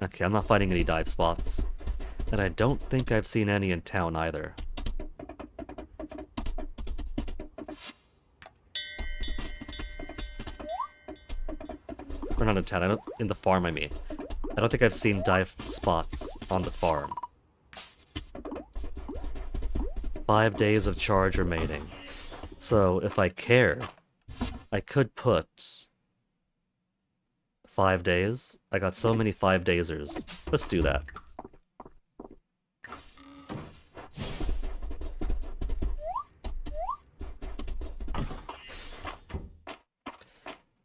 Okay, I'm not finding any dive spots. And I don't think I've seen any in town either. Or not in town, in the farm I mean. I don't think I've seen dive spots on the farm. 5 days of charge remaining. So if I care, I could put 5 days. I got so many 5-daysers. Let's do that.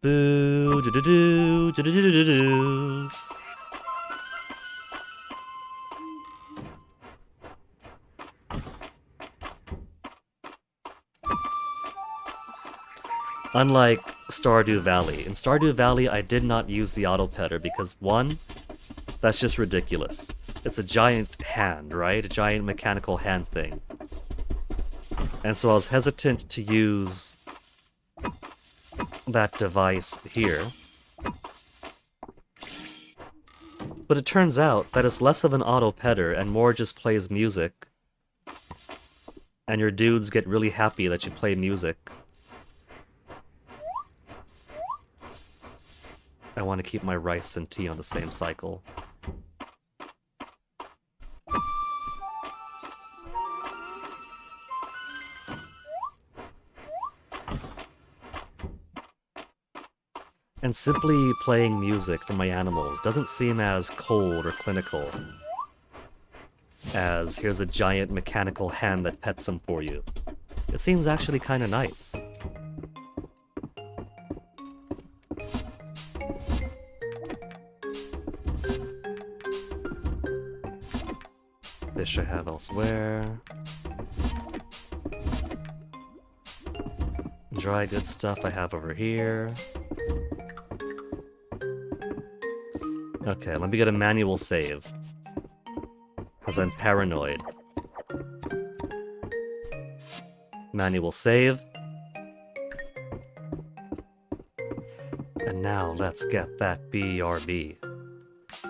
Boo do do do do do do do do. Unlike Stardew Valley. In Stardew Valley, I did not use the auto petter because, one, that's just ridiculous. It's a giant hand, right? A giant mechanical hand thing. And so I was hesitant to use that device here. But it turns out that it's less of an auto petter and more just plays music. And your dudes get really happy that you play music. I want to keep my rice and tea on the same cycle. And simply playing music for my animals doesn't seem as cold or clinical as here's a giant mechanical hand that pets them for you. It seems actually kind of nice. Fish I have elsewhere. Dry good stuff I have over here. Okay, let me get a manual save. Because I'm paranoid. Manual save. And now let's get that BRB.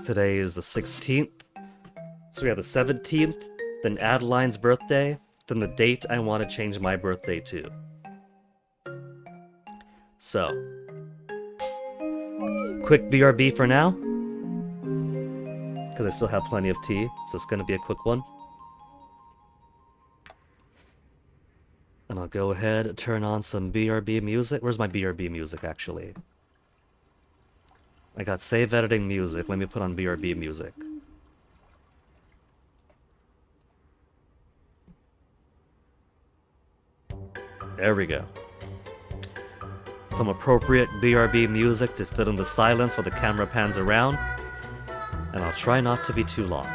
Today is the 16th. So we have the 17th, then Adeline's birthday, then the date I want to change my birthday to. So, quick BRB for now. Because I still have plenty of tea, so it's going to be a quick one. And I'll go ahead and turn on some BRB music. Where's my BRB music, actually? I got save editing music. Let me put on BRB music. There we go. Some appropriate BRB music to fill in the silence while the camera pans around. And I'll try not to be too long.